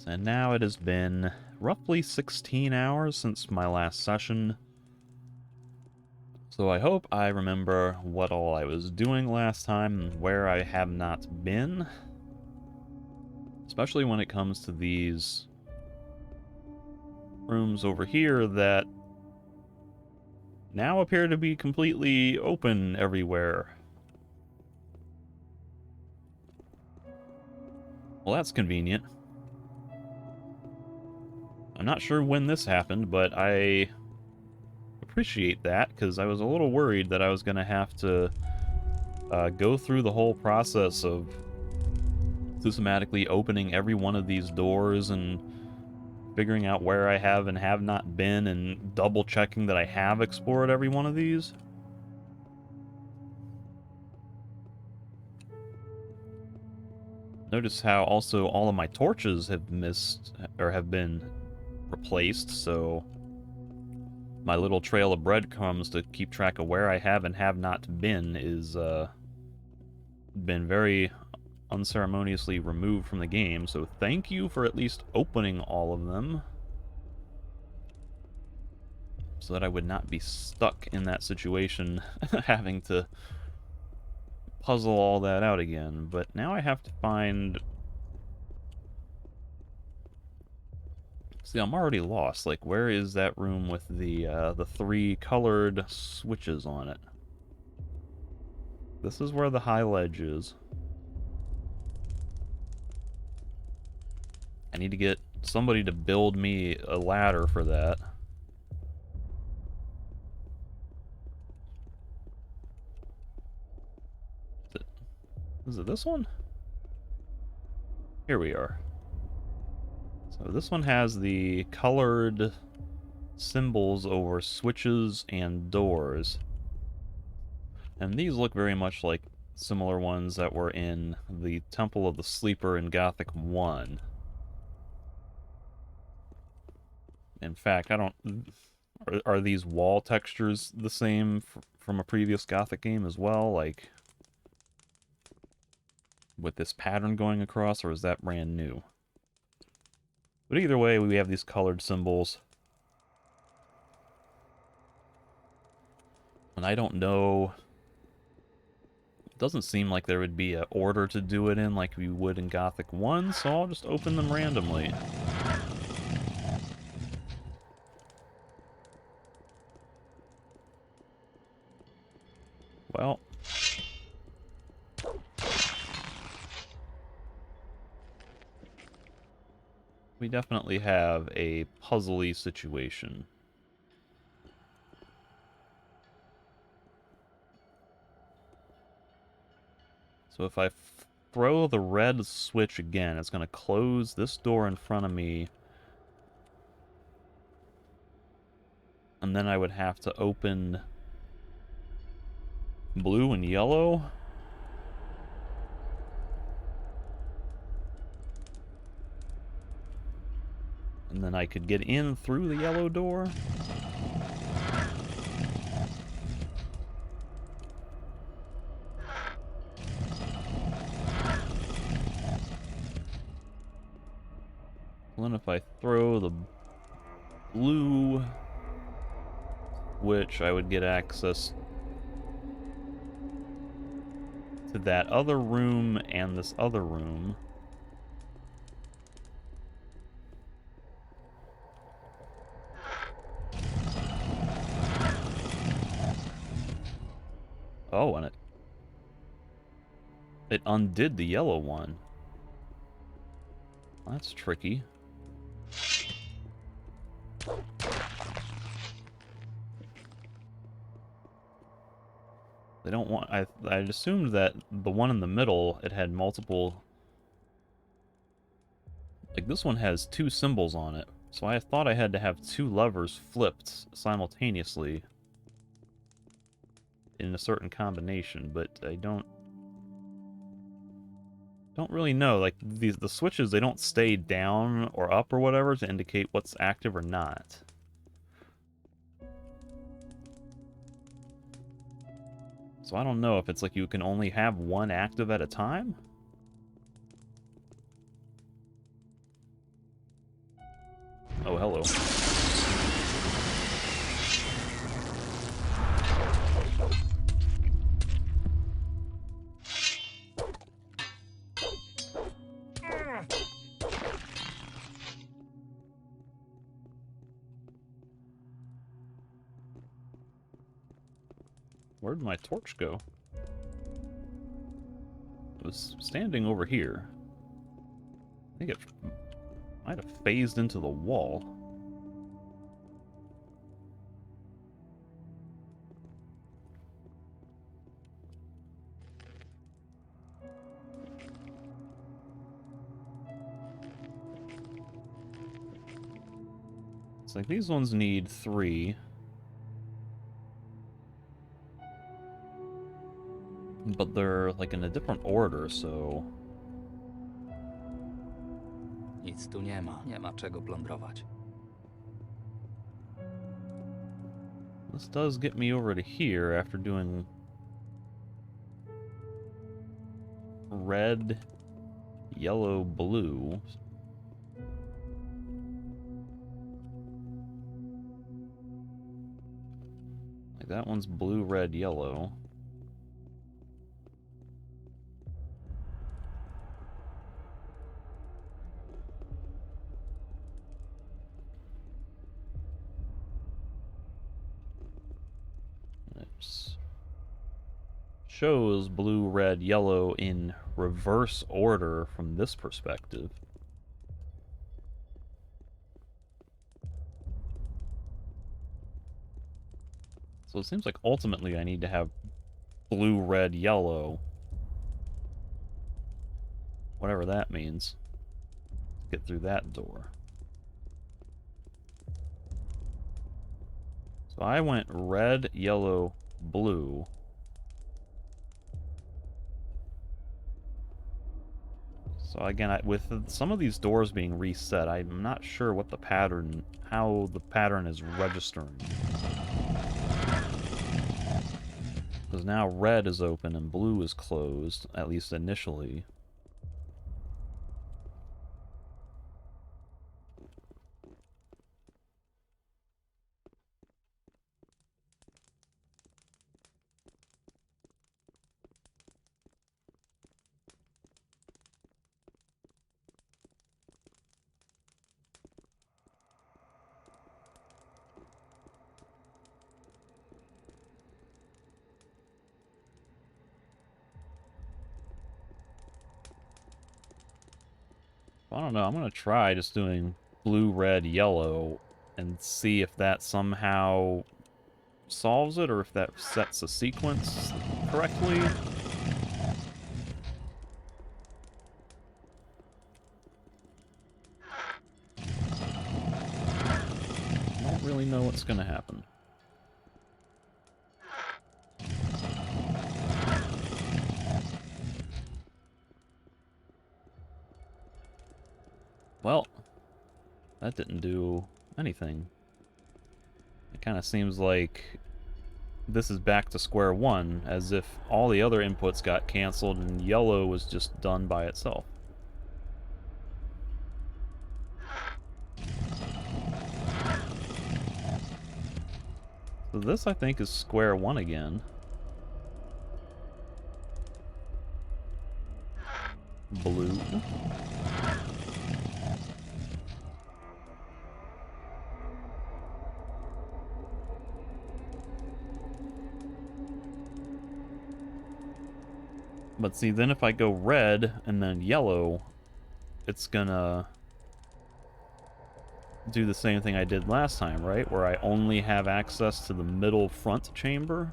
And now it has been roughly 16 hours since my last session. So I hope I remember what all I was doing last time and where I have not been. Especially when it comes to these rooms over here that now appear to be completely open everywhere. Well, that's convenient. I'm not sure when this happened, but I appreciate that, because I was a little worried that I was going to have to go through the whole process of systematically opening every one of these doors and figuring out where I have and have not been and double checking that I have explored every one of these. Notice how also all of my torches have missed or have been replaced, so my little trail of breadcrumbs to keep track of where I have and have not been is been very unceremoniously removed from the game, so thank you for at least opening all of them so that I would not be stuck in that situation having to puzzle all that out again. But now I have to find... See, I'm already lost. Like, where is that room with the 3 colored switches on it? This is where the high ledge is. I need to get somebody to build me a ladder for that. Is it this one? Here we are. So this one has the colored symbols over switches and doors. And these look very much like similar ones that were in the Temple of the Sleeper in Gothic 1. In fact, I don't... Are these wall textures the same from a previous Gothic game as well? Like, with this pattern going across, or is that brand new? But either way, we have these colored symbols. And I don't know... It doesn't seem like there would be an order to do it in like we would in Gothic 1, so I'll just open them randomly. Well... we definitely have a puzzly situation. So if I throw the red switch again, it's going to close this door in front of me. And then I would have to open blue and yellow. And then I could get in through the yellow door. And then if I throw the blue, which I would get access to that other room and this other room. Oh, and it undid the yellow one. That's tricky. They don't want... I'd assumed that the one in the middle, it had multiple... Like, this one has 2 symbols on it, so I thought I had to have 2 levers flipped simultaneously in a certain combination, but I don't really know. Like, the switches, they don't stay down or up or whatever to indicate what's active or not. So I don't know if it's like you can only have one active at a time? yellow. Where'd my torch go? It was standing over here. I think it might have phased into the wall. It's like these ones need 3. But they're like in a different order, so... Nic tu nie ma czego plądrować. This does get me over to here after doing red, yellow, blue. Like that one's blue, red, yellow. Shows blue, red, yellow in reverse order from this perspective. So it seems like ultimately I need to have blue, red, yellow. Whatever that means. To get through that door. So I went red, yellow, blue. So again, with some of these doors being reset, I'm not sure what the pattern, how the pattern is registering. Because now red is open and blue is closed, at least initially. I don't know, I'm going to try just doing blue, red, yellow, and see if that somehow solves it, or if that sets a sequence correctly. I don't really know what's going to happen. Well, that didn't do anything. It kind of seems like this is back to square one, as if all the other inputs got canceled and yellow was just done by itself. So this, I think, is square one again. Blue. But see, then if I go red and then yellow, it's gonna do the same thing I did last time, right? Where I only have access to the middle front chamber.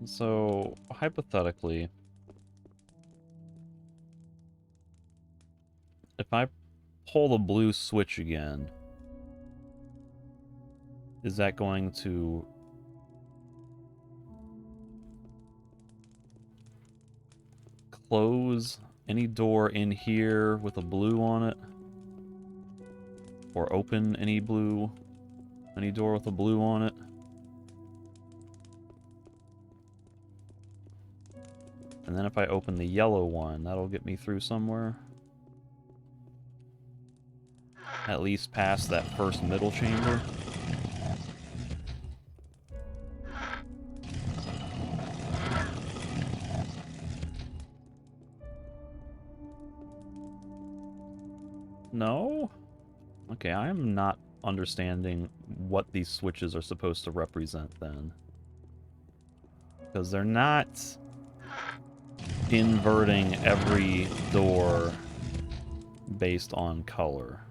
So, hypothetically, if I pull the blue switch again, is that going to close any door in here with a blue on it? Or open any door with a blue on it? And then if I open the yellow one, that'll get me through somewhere. At least past that first middle chamber. No? Okay, I'm not understanding what these switches are supposed to represent then. Because they're not inverting every door based on color.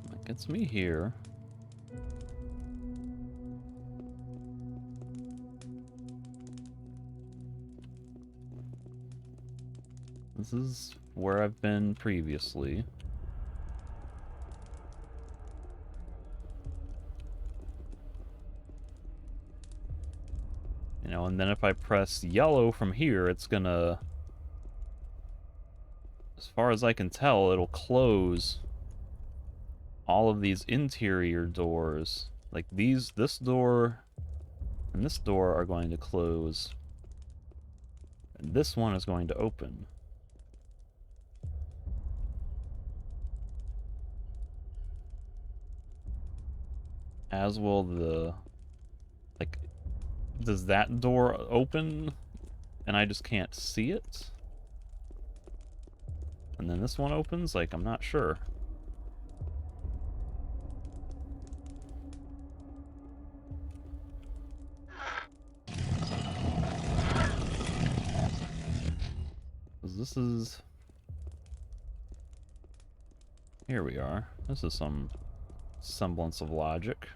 That gets me here. This is where I've been previously. You know, and then if I press yellow from here, it's gonna... As far as I can tell, it'll close all of these interior doors. Like this door and this door are going to close. And this one is going to open. As will the... Like, does that door open and I just can't see it? And then this one opens? Like, I'm not sure. This is... Here we are. This is some semblance of logic.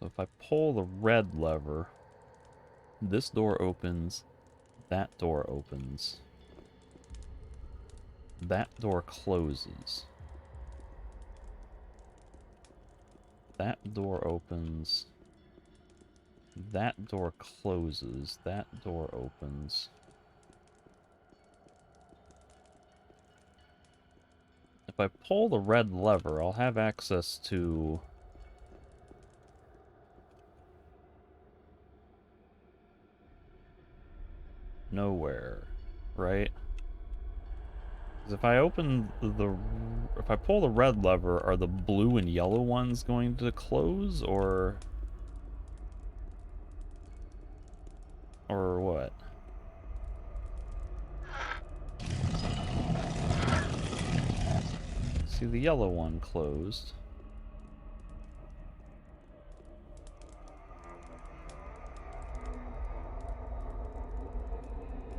So if I pull the red lever, this door opens, that door opens, that door closes, that door opens, that door closes, that door opens. If I pull the red lever, I'll have access to... nowhere, right? Because if I open the... If I pull the red lever, are the blue and yellow ones going to close, or... Or what? See, the yellow one closed.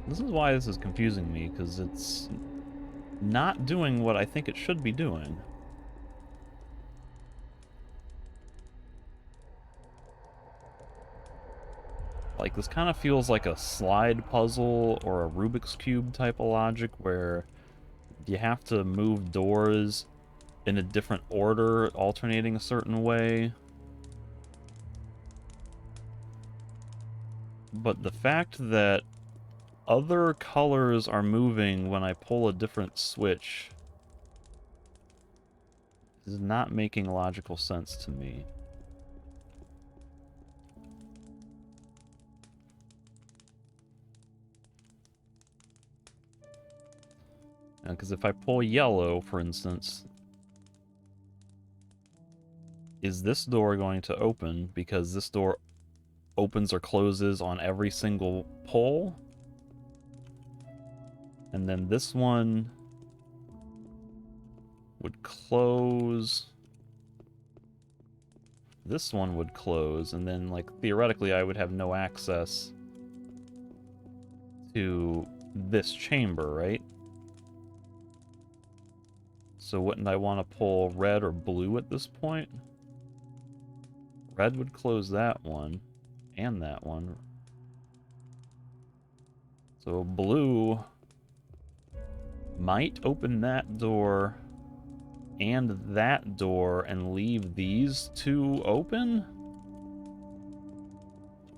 This is why this is confusing me, because it's not doing what I think it should be doing. Like, this kind of feels like a slide puzzle or a Rubik's Cube type of logic, where you have to move doors in a different order, alternating a certain way. But the fact that other colors are moving when I pull a different switch is not making logical sense to me. Because if I pull yellow, for instance, is this door going to open because this door opens or closes on every single pull? And then this one would close. This one would close, and then, like, theoretically I would have no access to this chamber, right? So wouldn't I want to pull red or blue at this point? Red would close that one, and that one. So blue might open that door and that door and leave these two open?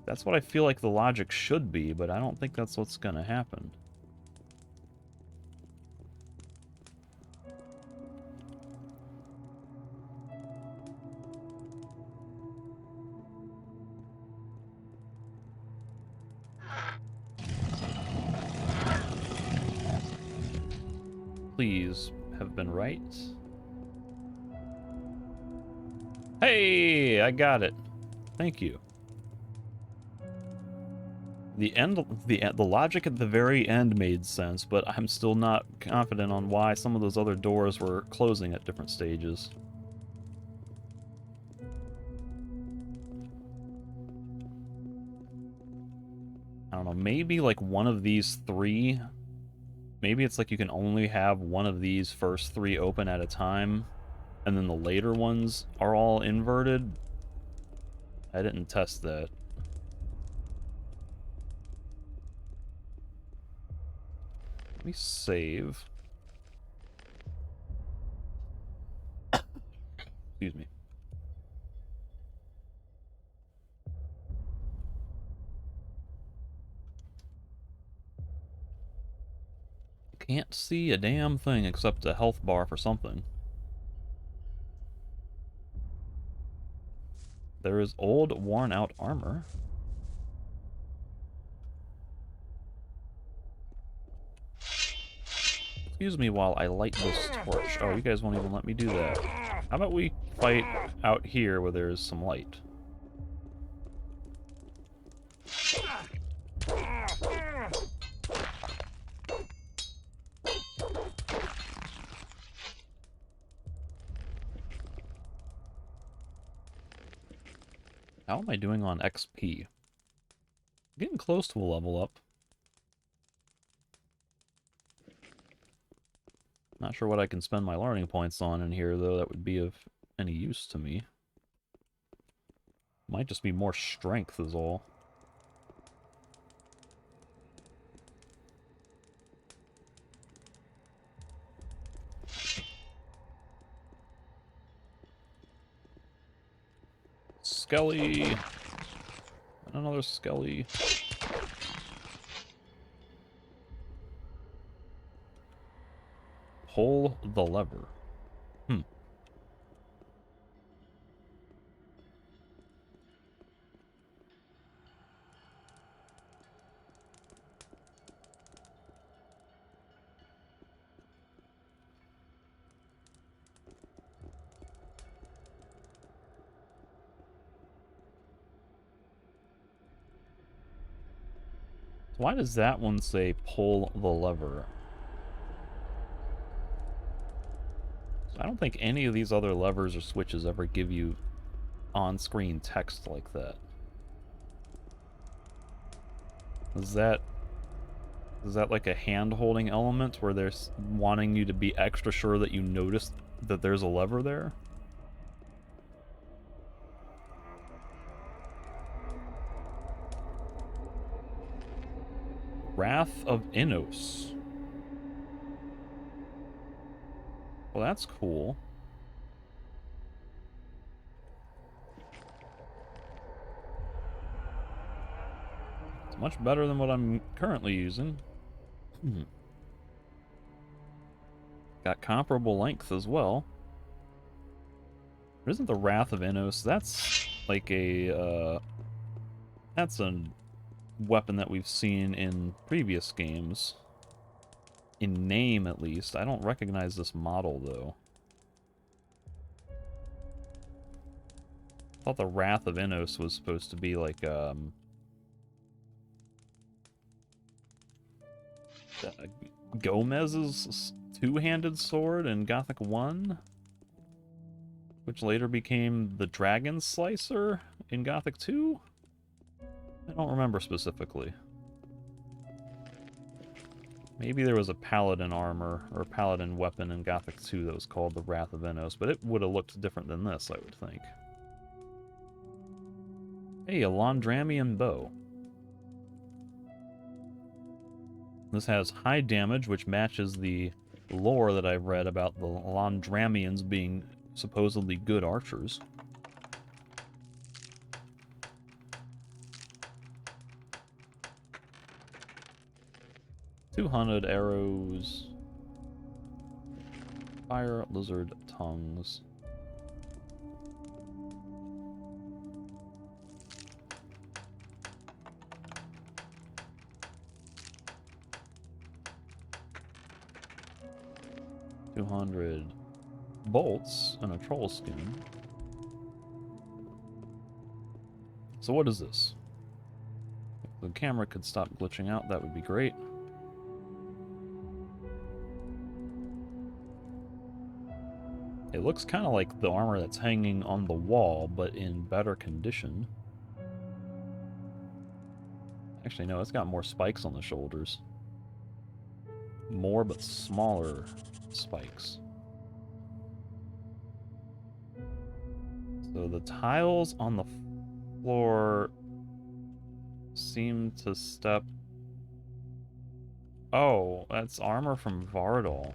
That's what I feel like the logic should be, but I don't think that's what's gonna happen. Please have been right. Hey, I got it. Thank you. The logic at the very end made sense, but I'm still not confident on why some of those other doors were closing at different stages. I don't know, maybe like one of these three, maybe it's like you can only have one of these first three open at a time, and then the later ones are all inverted. I didn't test that. Let me save. Excuse me. Can't see a damn thing except a health bar for something. There is old, worn-out armor. Excuse me while I light this torch. Oh, you guys won't even let me do that. How about we fight out here where there's some light? How am I doing on XP? Getting close to a level up. Not sure what I can spend my learning points on in here, though. That would be of any use to me. Might just be more strength is all. Skelly! And another Skelly. Pull the lever. Why does that one say pull the lever? I don't think any of these other levers or switches ever give you on-screen text like that. Is that like a hand-holding element where they're wanting you to be extra sure that you noticed that there's a lever there? Wrath of Innos. Well, that's cool. It's much better than what I'm currently using. Got comparable length as well. Isn't the Wrath of Innos? That's like a, that's a weapon that we've seen in previous games. In name, at least. I don't recognize this model, though. I thought the Wrath of Innos was supposed to be like, Gomez's two-handed sword in Gothic 1, which later became the Dragon Slicer in Gothic 2? I don't remember specifically. Maybe there was a paladin armor, or paladin weapon in Gothic 2 that was called the Wrath of Innos, but it would have looked different than this, I would think. Hey, a Londramian bow. This has high damage, which matches the lore that I've read about the Londramians being supposedly good archers. "200 arrows. Fire lizard tongues. "200 bolts and a troll skin." So what is this? If the camera could stop glitching out, that would be great. It looks kind of like the armor that's hanging on the wall, but in better condition. Actually, no, it's got more spikes on the shoulders. More, but smaller spikes. So the tiles on the floor seem to step... Oh, that's armor from Vardal.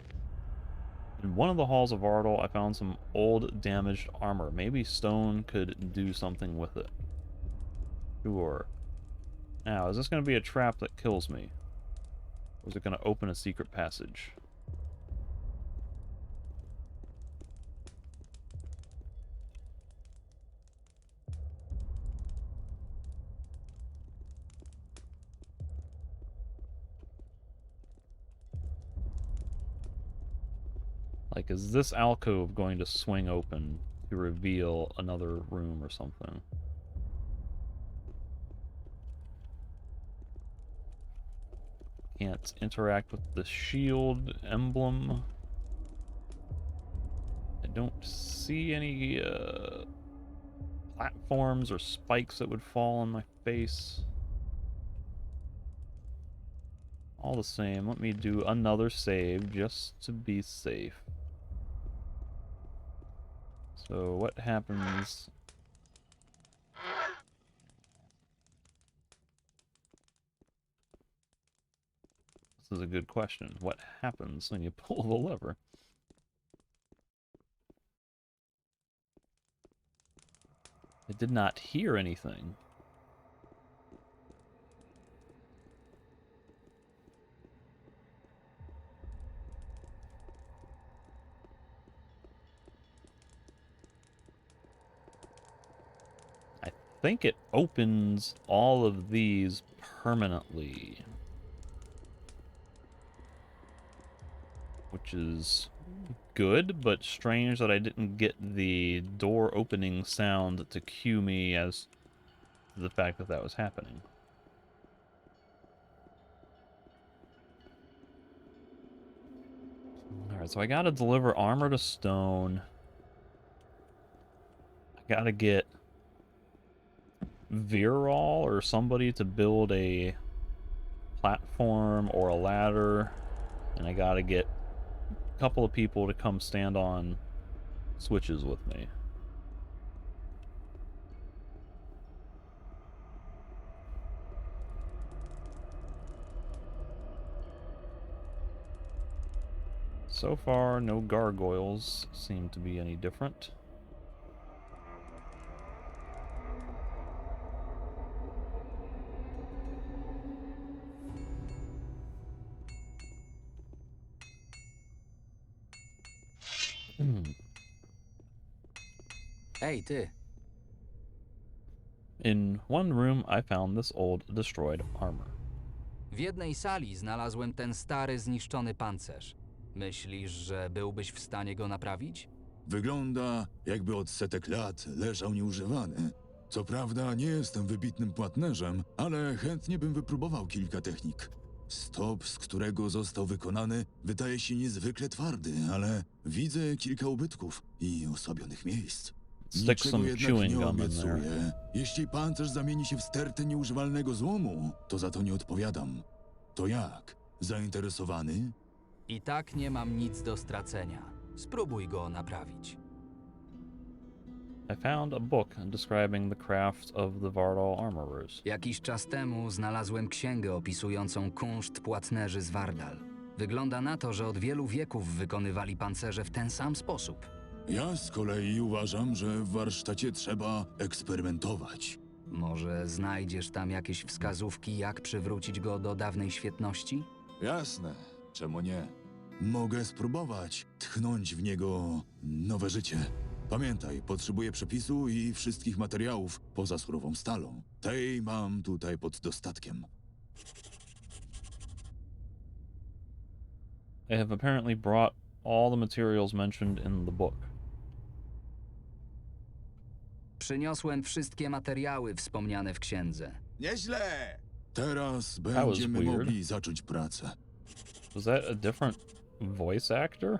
In one of the halls of Vardal, I found some old damaged armor. Maybe stone could do something with it. Sure. Now, is this going to be a trap that kills me? Or is it going to open a secret passage? Like, is this alcove going to swing open to reveal another room or something? Can't interact with the shield emblem. I don't see any platforms or spikes that would fall on my face. All the same, let me do another save just to be safe. So what happens... This is a good question. What happens when you pull the lever? I did not hear anything. I think it opens all of these permanently, which is good, but strange that I didn't get the door opening sound to cue me as to the fact that that was happening. Alright, so I gotta deliver armor to stone. I gotta get Viral or somebody to build a platform or a ladder, and I gotta get a couple of people to come stand on switches with me. So far, no gargoyles seem to be any different. Hej, ty. In one room, I found this old, destroyed armor. W jednej sali znalazłem ten stary, zniszczony pancerz. Myślisz, że byłbyś w stanie go naprawić? Wygląda, jakby od setek lat leżał nieużywany. Co prawda nie jestem wybitnym płatnerzem, ale chętnie bym wypróbował kilka technik. Stop, z którego został wykonany, wydaje się niezwykle twardy, ale widzę kilka ubytków i osłabionych miejsc. Stick Niczego some jednak chewing nie gum in there. obiecuję. Jeśli pancerz zamieni się w stertę nieużywalnego złomu, to za to nie odpowiadam. To jak? Zainteresowany? I tak nie mam nic do stracenia. Spróbuj go naprawić. I found a book describing the craft of the Vardal armorers. Jakiś czas temu znalazłem księgę opisującą kunszt płatnerzy z Vardal. Wygląda na to, że od wielu wieków wykonywali pancerze w ten sam sposób. Ja z kolei uważam, że w warsztacie trzeba eksperymentować. Może znajdziesz tam jakieś wskazówki, jak przywrócić go do dawnej świetności? Jasne, czemu nie? Mogę spróbować tchnąć w niego nowe życie. Pamiętaj, potrzebuję przepisu i wszystkich materiałów poza surową stalą. Tej mam tutaj pod dostatkiem. I have apparently brought all the materials mentioned in the book. Przyniosłem wszystkie materiały wspomniane w księdze. Nieźle! Teraz was będziemy weird. mogli zacząć pracę. Was that a different voice actor?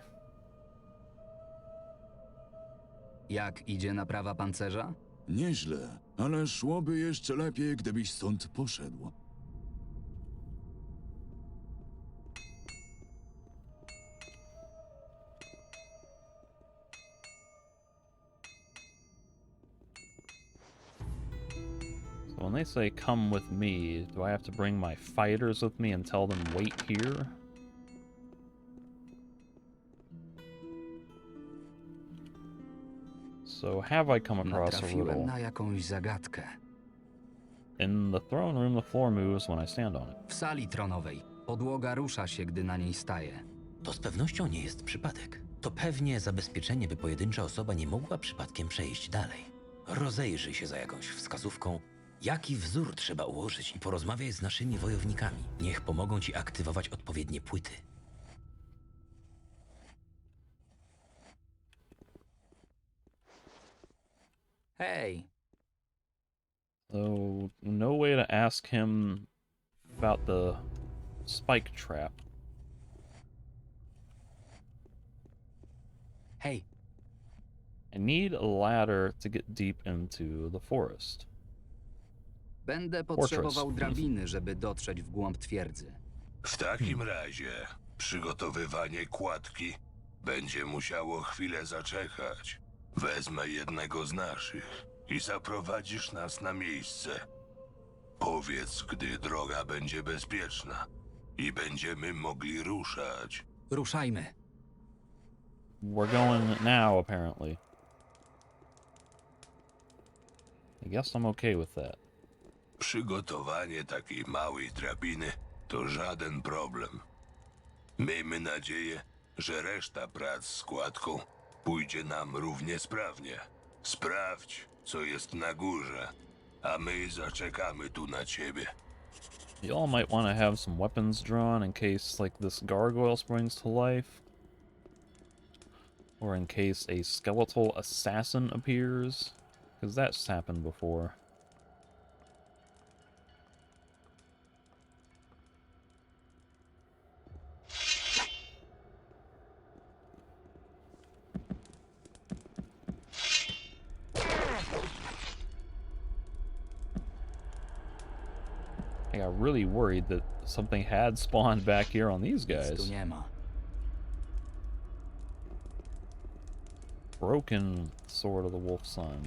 Jak idzie naprawa pancerza? Nieźle, ale szłoby jeszcze lepiej, gdybyś stąd poszedł. So when they say come with me, do I have to bring my fighters with me and tell them wait here? So have I come across a Natrafiłem riddle? na jakąś zagadkę. In the throne room, the floor moves when I stand on it. W sali tronowej. Podłoga rusza się, gdy na niej staję. To z pewnością nie jest przypadek. To pewnie zabezpieczenie, by pojedyncza osoba nie mogła przypadkiem przejść dalej. Rozejrzyj się za jakąś wskazówką, jaki wzór trzeba ułożyć i porozmawiaj z naszymi wojownikami. Niech pomogą ci aktywować odpowiednie płyty. Hej, So no way to ask him about the spike trap. hej, I need a ladder to get deep into the forest. będę potrzebował drabiny, żeby dotrzeć w głąb twierdzy. W takim razie przygotowywanie kładki będzie musiało chwilę zaczekać. Wezmę jednego z naszych i zaprowadzisz nas na miejsce. Powiedz, gdy droga będzie bezpieczna i będziemy mogli ruszać. Ruszajmy. We're going now, apparently. I guess I'm okay with that. Przygotowanie takiej małej drabiny to żaden problem. Miejmy nadzieję, że reszta prac z kładką pójdzie nam równie sprawnie. Sprawdź, co jest na górze, a my zaczekamy tu na ciebie. Y'all might want to have some weapons drawn in case, like, this gargoyle springs to life. Or in case a skeletal assassin appears. Because that's happened before. I got really worried that something had spawned back here on these Nic tu guys. nie ma. Broken Sword of the Wolf Sun.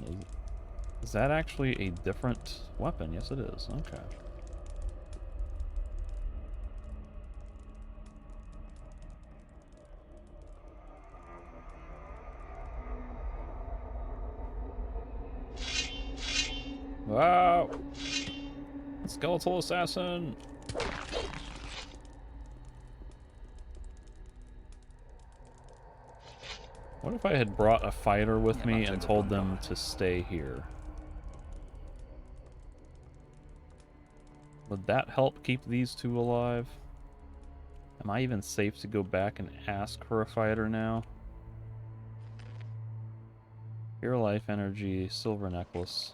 Is that actually a different weapon? Yes, it is. Okay. Wow! Skeletal assassin! What if I had brought a fighter with me and told them to stay here? Would that help keep these two alive? Am I even safe to go back and ask for a fighter now? Pure life energy, silver necklace.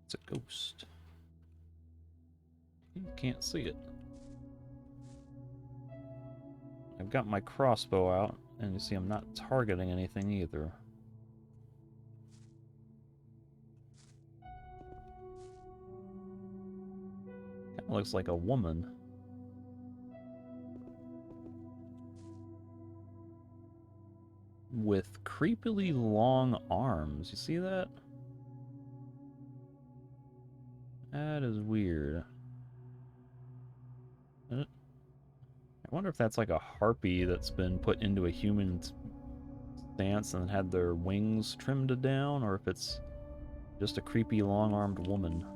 It's a ghost. You can't see it. I've got my crossbow out, and you see I'm not targeting anything either. Kinda looks like a woman. With creepily long arms. You see that? That is weird. I wonder if that's like a harpy that's been put into a human stance and had their wings trimmed down, or if it's just a creepy long-armed woman.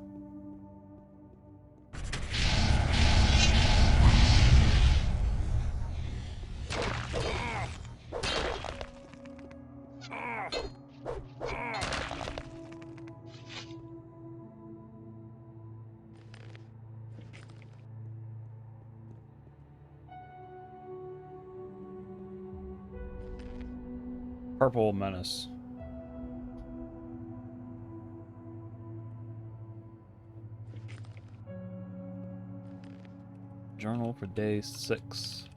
Purple Menace. Journal for day 6.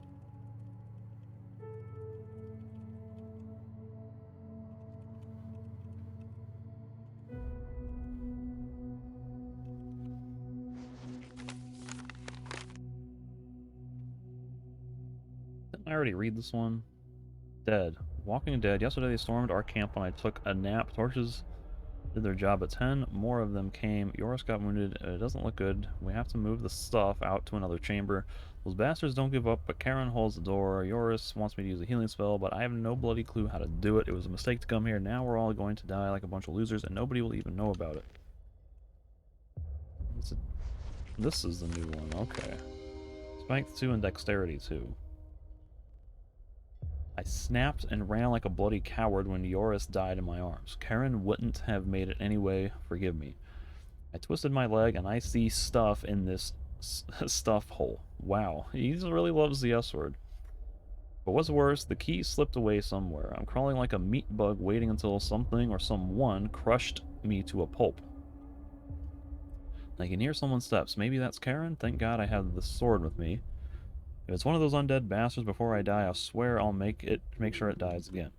Didn't I already read this one? Dead. Walking Dead. Yesterday they stormed our camp when I took a nap. Torches did their job at 10. More of them came. Yoris got wounded. It doesn't look good. We have to move the stuff out to another chamber. Those bastards don't give up, but Karen holds the door. Yoris wants me to use a healing spell, but I have no bloody clue how to do it. It was a mistake to come here. Now we're all going to die like a bunch of losers, and nobody will even know about it. This is the new one. Okay. Strength 2 and Dexterity 2. I snapped and ran like a bloody coward when Yoris died in my arms. Karen wouldn't have made it anyway. Forgive me. I twisted my leg and I see stuff in this stuff hole. Wow, he really loves the S word. But what's worse, the key slipped away somewhere. I'm crawling like a meat bug waiting until something or someone crushed me to a pulp. I can hear someone's steps. Maybe that's Karen? Thank God I have the sword with me. If it's one of those undead bastards before I die, I'll swear I'll make sure it dies again.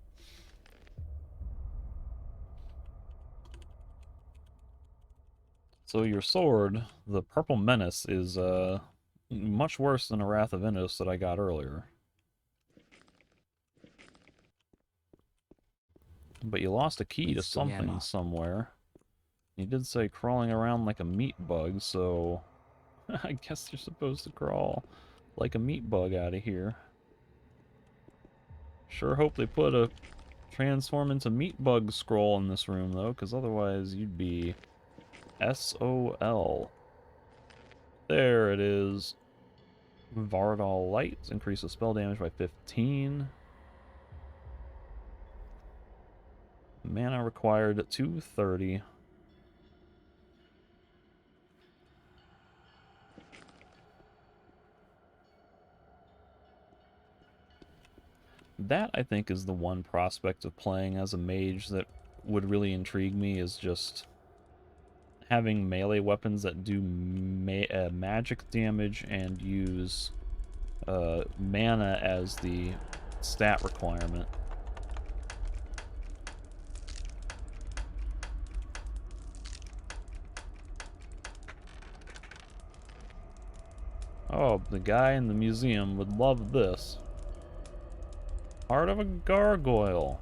So your sword, the Purple Menace, is much worse than a Wrath of Innos that I got earlier. But you lost a key to something somewhere. You did say crawling around like a meat bug, so I guess you're supposed to crawl like a meat bug out of here. Sure hope they put a transform into meat bug scroll in this room, though, because otherwise you'd be SOL. There it is. Vardal Light increases spell damage by 15. Mana required 230. That, I think, is the one prospect of playing as a mage that would really intrigue me, is just having melee weapons that do magic damage and use mana as the stat requirement. Oh, the guy in the museum would love this. Heart of a gargoyle.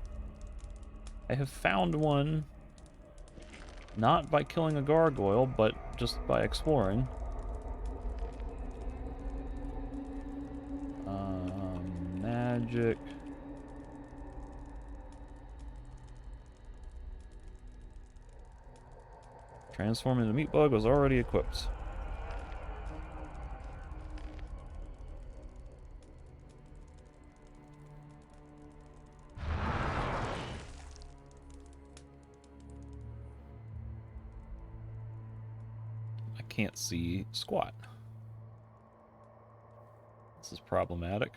I have found one, not by killing a gargoyle, but just by exploring. Magic. Transform into meat bug was already equipped. I can't see squat. This is problematic.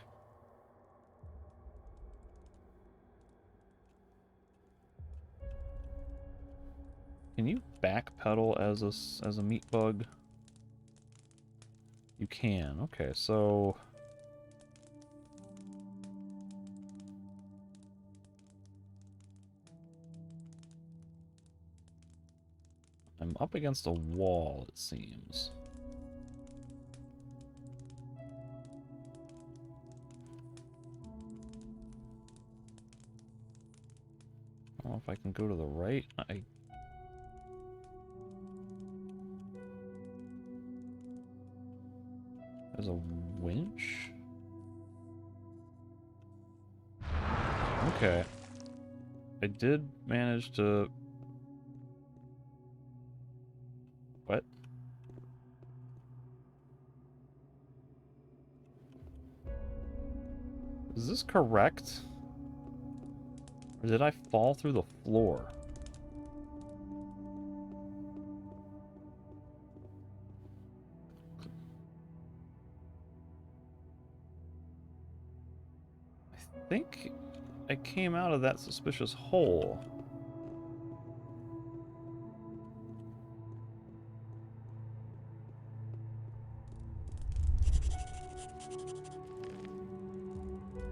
Can you backpedal as a meat bug? You can. Okay, so I'm up against a wall, it seems. I don't know if I can go to the right. There's a winch? Okay. I did manage to... What? Is this correct? Or did I fall through the floor? I think I came out of that suspicious hole.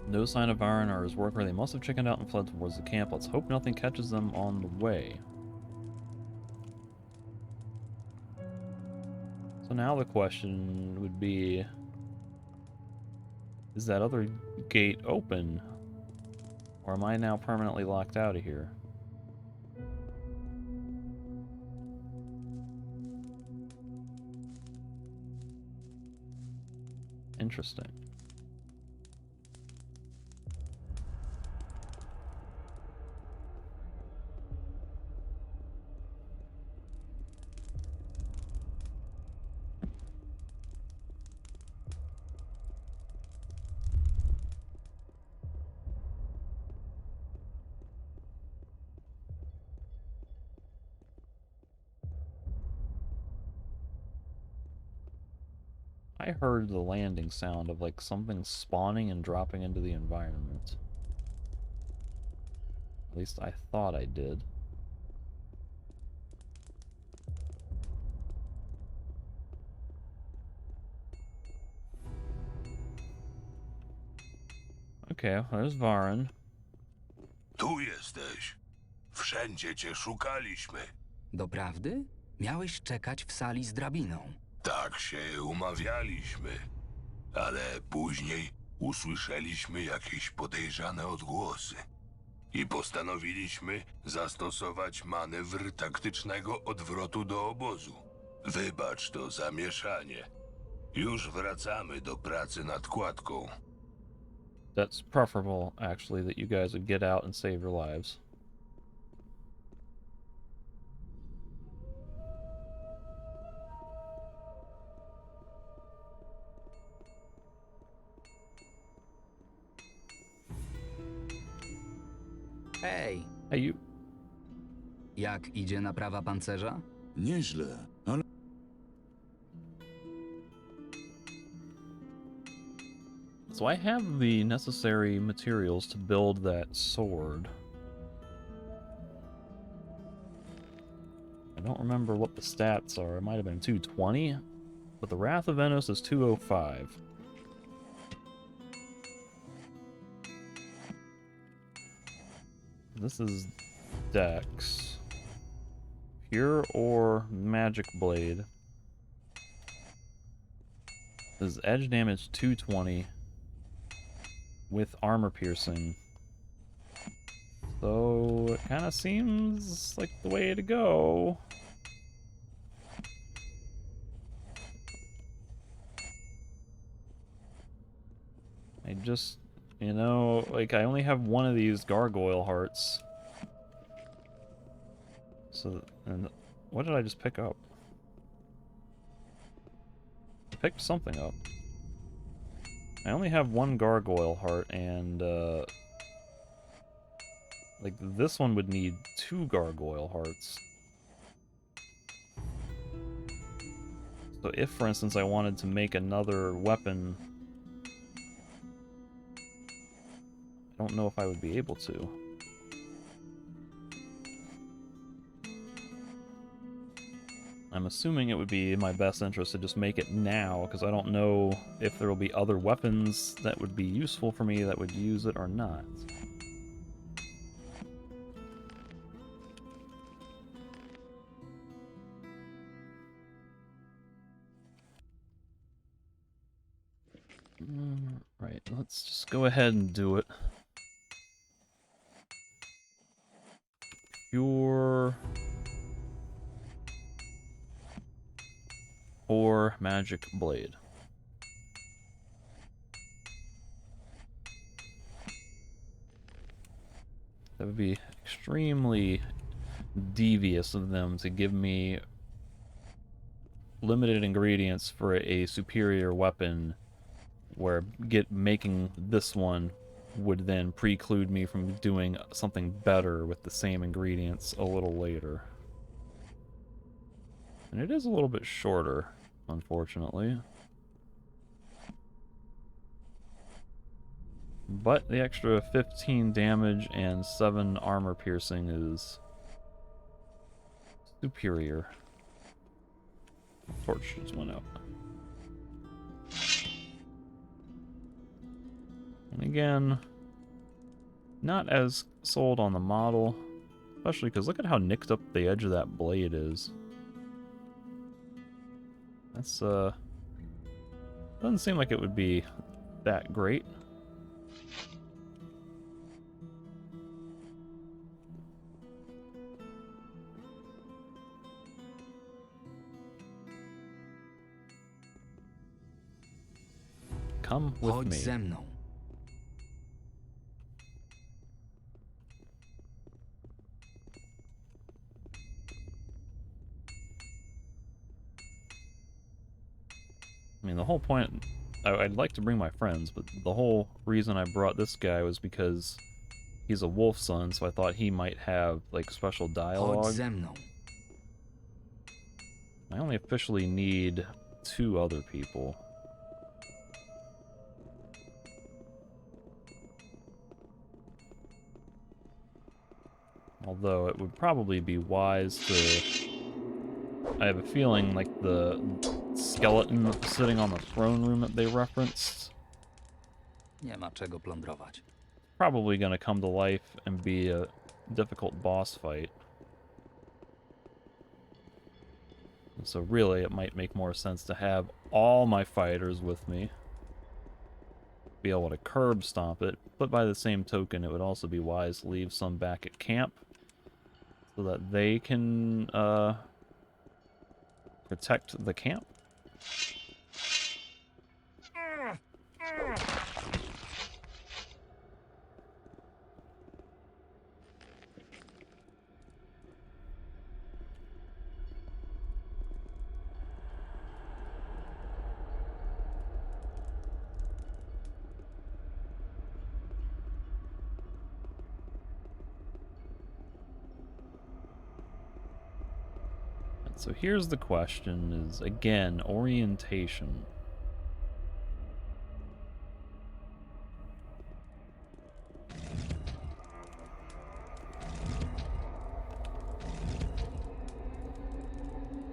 No sign of Iron or his worker. They must have chickened out and fled towards the camp. Let's hope nothing catches them on the way. So now the question would be, is that other gate open? Or am I now permanently locked out of here? Interesting. I heard the landing sound of like something spawning and dropping into the environment. At least I thought I did. Okay, there's Varen. Tu jesteś. Wszędzie cię szukaliśmy. Doprawdy? Miałeś czekać w sali z drabiną. Tak się umawialiśmy. Ale później usłyszeliśmy jakieś podejrzane odgłosy. I postanowiliśmy zastosować manewr taktycznego odwrotu do obozu. Wybacz to zamieszanie. Już wracamy do pracy nad kładką. That's preferable, actually, that you guys would get out and save your lives. Hej, Hey, you. jak idzie naprawa pancerza? Nieźle, ale So I have the necessary materials to build that sword. I don't remember what the stats are. It might have been 220, but the Wrath of Venos is 205. This is Dex. Pure or Magic Blade. This is edge damage 220 with armor piercing. So it kind of seems like the way to go. I just, you know, like I only have one of these gargoyle hearts. So, and What did I just pick up? I picked something up. I only have one gargoyle heart, and, like, this one would need 2 gargoyle hearts. So if, for instance, I wanted to make another weapon, I don't know if I would be able to. I'm assuming it would be in my best interest to just make it now, because I don't know if there will be other weapons that would be useful for me that would use it or not. Right, let's just go ahead and do it. Pure... or magic blade. That would be extremely devious of them to give me limited ingredients for a superior weapon, where making this one would then preclude me from doing something better with the same ingredients a little later. And it is a little bit shorter, unfortunately. But the extra 15 damage and 7 armor piercing is superior. Torch just went out. And again, not as sold on the model, especially because look at how nicked up the edge of that blade is. That's, doesn't seem like it would be that great. Come with Chodź me. ze mną. I mean, the whole point, I'd like to bring my friends, but the whole reason I brought this guy was because he's a wolf son, so I thought he might have, like, special Chodź dialogue. ze mną. I only officially need 2 other people. Although it would probably be wise to... I have a feeling like the skeleton sitting on the throne room that they referenced Nie ma czego plądrować. probably going to come to life and be a difficult boss fight. So really, it might make more sense to have all my fighters with me. Be able to curb stomp it, but by the same token, it would also be wise to leave some back at camp so that they can protect the camp. So here's the question, is again, orientation.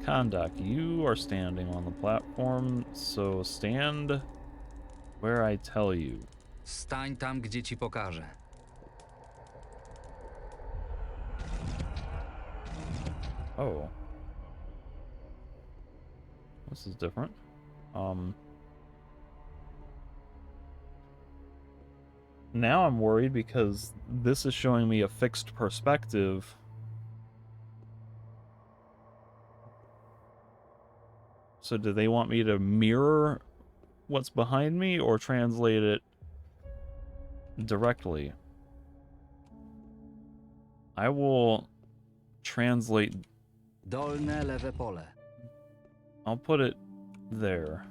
Kondak, you are standing on the platform, so stand where I tell you. Stań tam, gdzie ci pokażę. Oh. This is different. Now I'm worried because this is showing me a fixed perspective. So do they want me to mirror what's behind me or translate it directly? I will translate Dolne lewe pole. I'll put it there.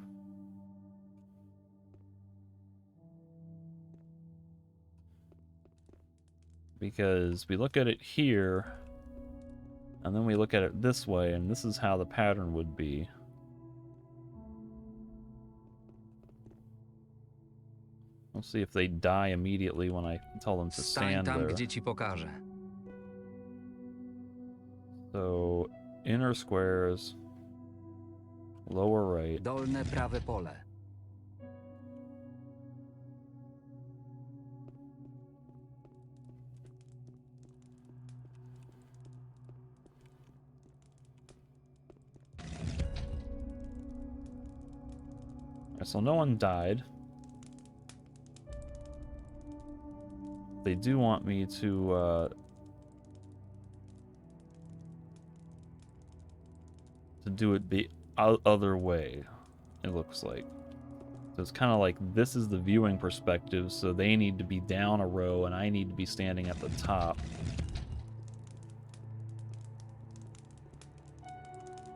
Because we look at it here, and then we look at it this way, and this is how the pattern would be. We'll see if they die immediately when I tell them to Stań stand tam, there. gdzie ci pokażę. So, inner squares, lower right. Dolne prawe pole. Alright, so no one died. They do want me to do it the other way, it looks like. So it's kind of like this is the viewing perspective, so they need to be down a row and I need to be standing at the top.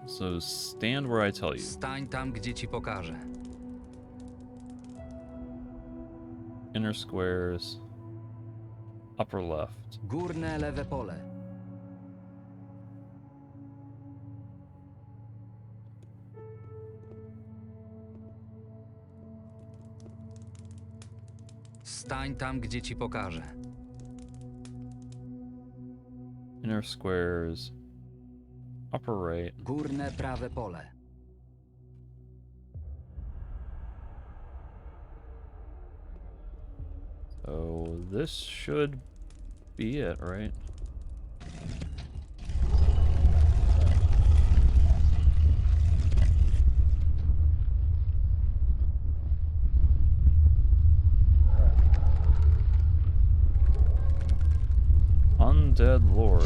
So stand where I tell you. Stań tam, gdzie ci pokażę. Inner squares, upper left. Górne lewe pole. Stań tam, gdzie ci pokażę. Inner squares, upper right. Górne prawe pole. So this should be it, right? Undead Lord.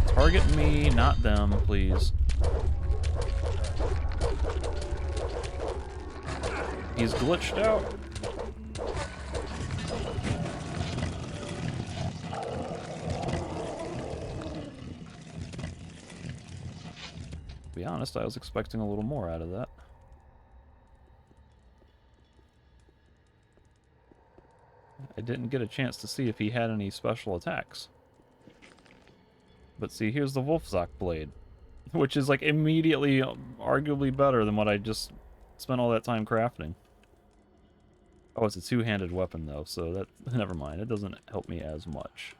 Target me, not them, please. He's glitched out. To be honest, I was expecting a little more out of that. I didn't get a chance to see if he had any special attacks. But see, here's the Wolfzock Blade, which is like immediately, arguably better than what I just spent all that time crafting. Oh, it's a two-handed weapon though, so that, never mind, it doesn't help me as much.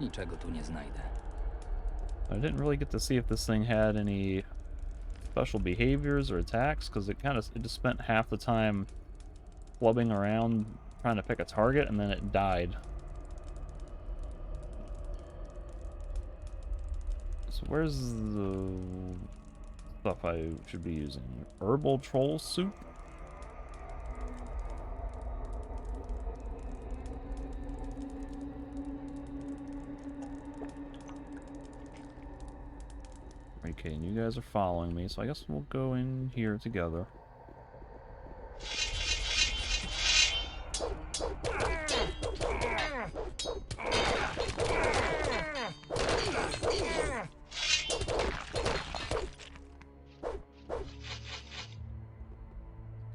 Niczego tu nie znajdę. I didn't really get to see if this thing had any special behaviors or attacks, because it just spent half the time flubbing around trying to pick a target, and then it died. So where's the stuff I should be using? Herbal troll soup? Okay, and you guys are following me, so I guess we'll go in here together.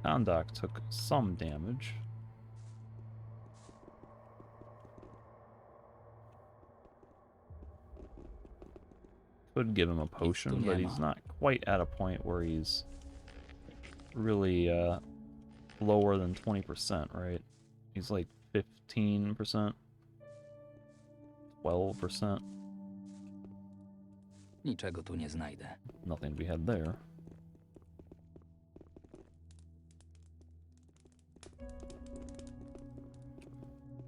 Kondak took some damage. Could give him a potion, but he's not quite at a point where he's really lower than 20%, right? He's like 15%, 12%. Niczego tu nie znajdę. Nothing to be had there.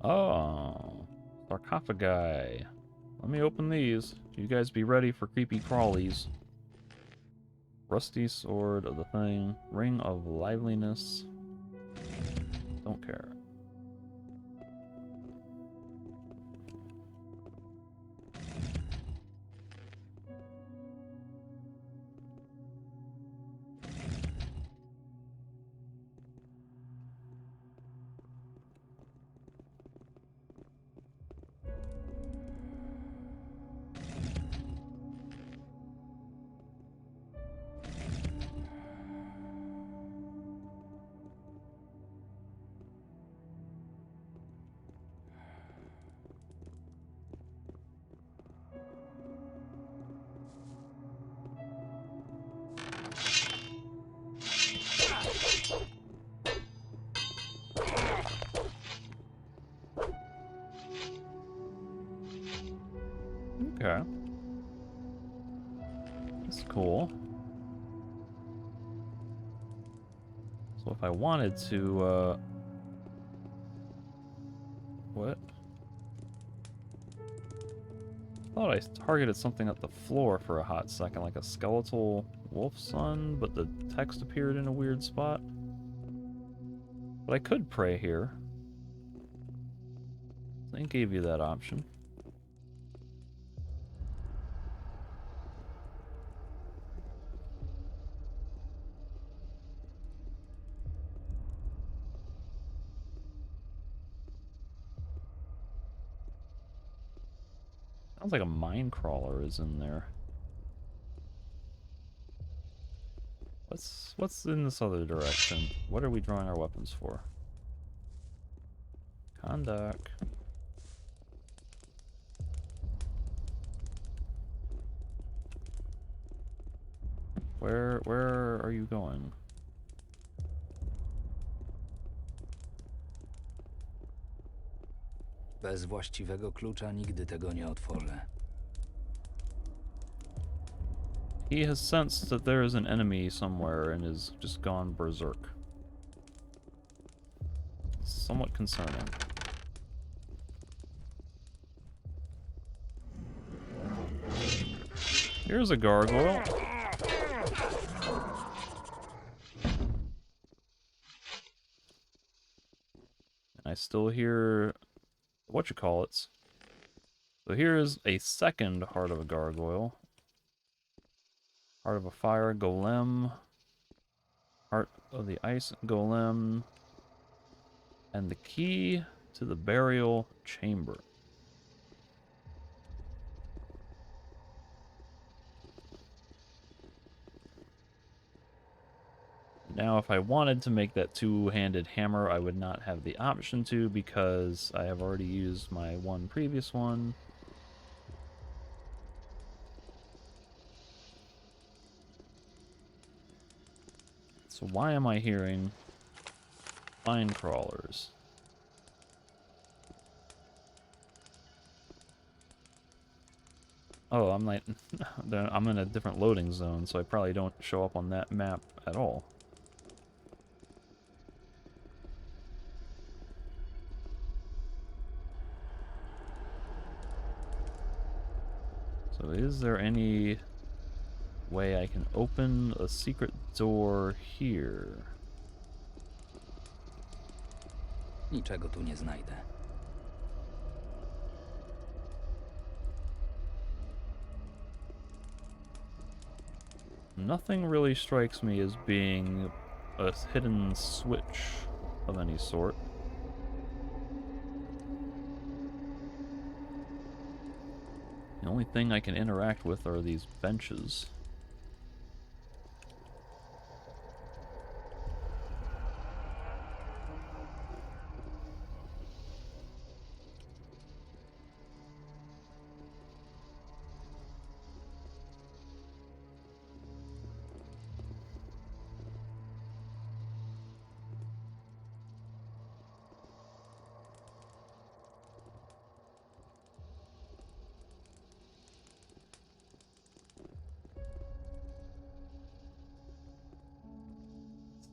Oh, sarcophagi. Let me open these. You guys be ready for creepy crawlies. Rusty sword of the thing. Ring of liveliness. Don't care. Okay. That's cool. So if I wanted to, what? I thought I targeted something at the floor for a hot second, like a skeletal wolf sun, but the text appeared in a weird spot. But I could pray here. They gave you that option. Sounds like a mine crawler is in there. What's in this other direction? What are we drawing our weapons for? Conduct. Where are you going? Bez właściwego klucza nigdy tego nie otworzę. He has sensed that there is an enemy somewhere and is just gone berserk. Somewhat concerning. Here's a gargoyle. And I still hear whatchamacallits. So here is a second heart of a gargoyle. Heart of a fire golem. Heart of the ice golem. And the key to the burial chamber. Now, if I wanted to make that two-handed hammer, I would not have the option to because I have already used my one previous one. So why am I hearing mine crawlers? Oh, I'm like, I'm in a different loading zone, so I probably don't show up on that map at all. So is there any way I can open a secret door here? Niczego tu nie znajdę. Nothing really strikes me as being a hidden switch of any sort. The only thing I can interact with are these benches.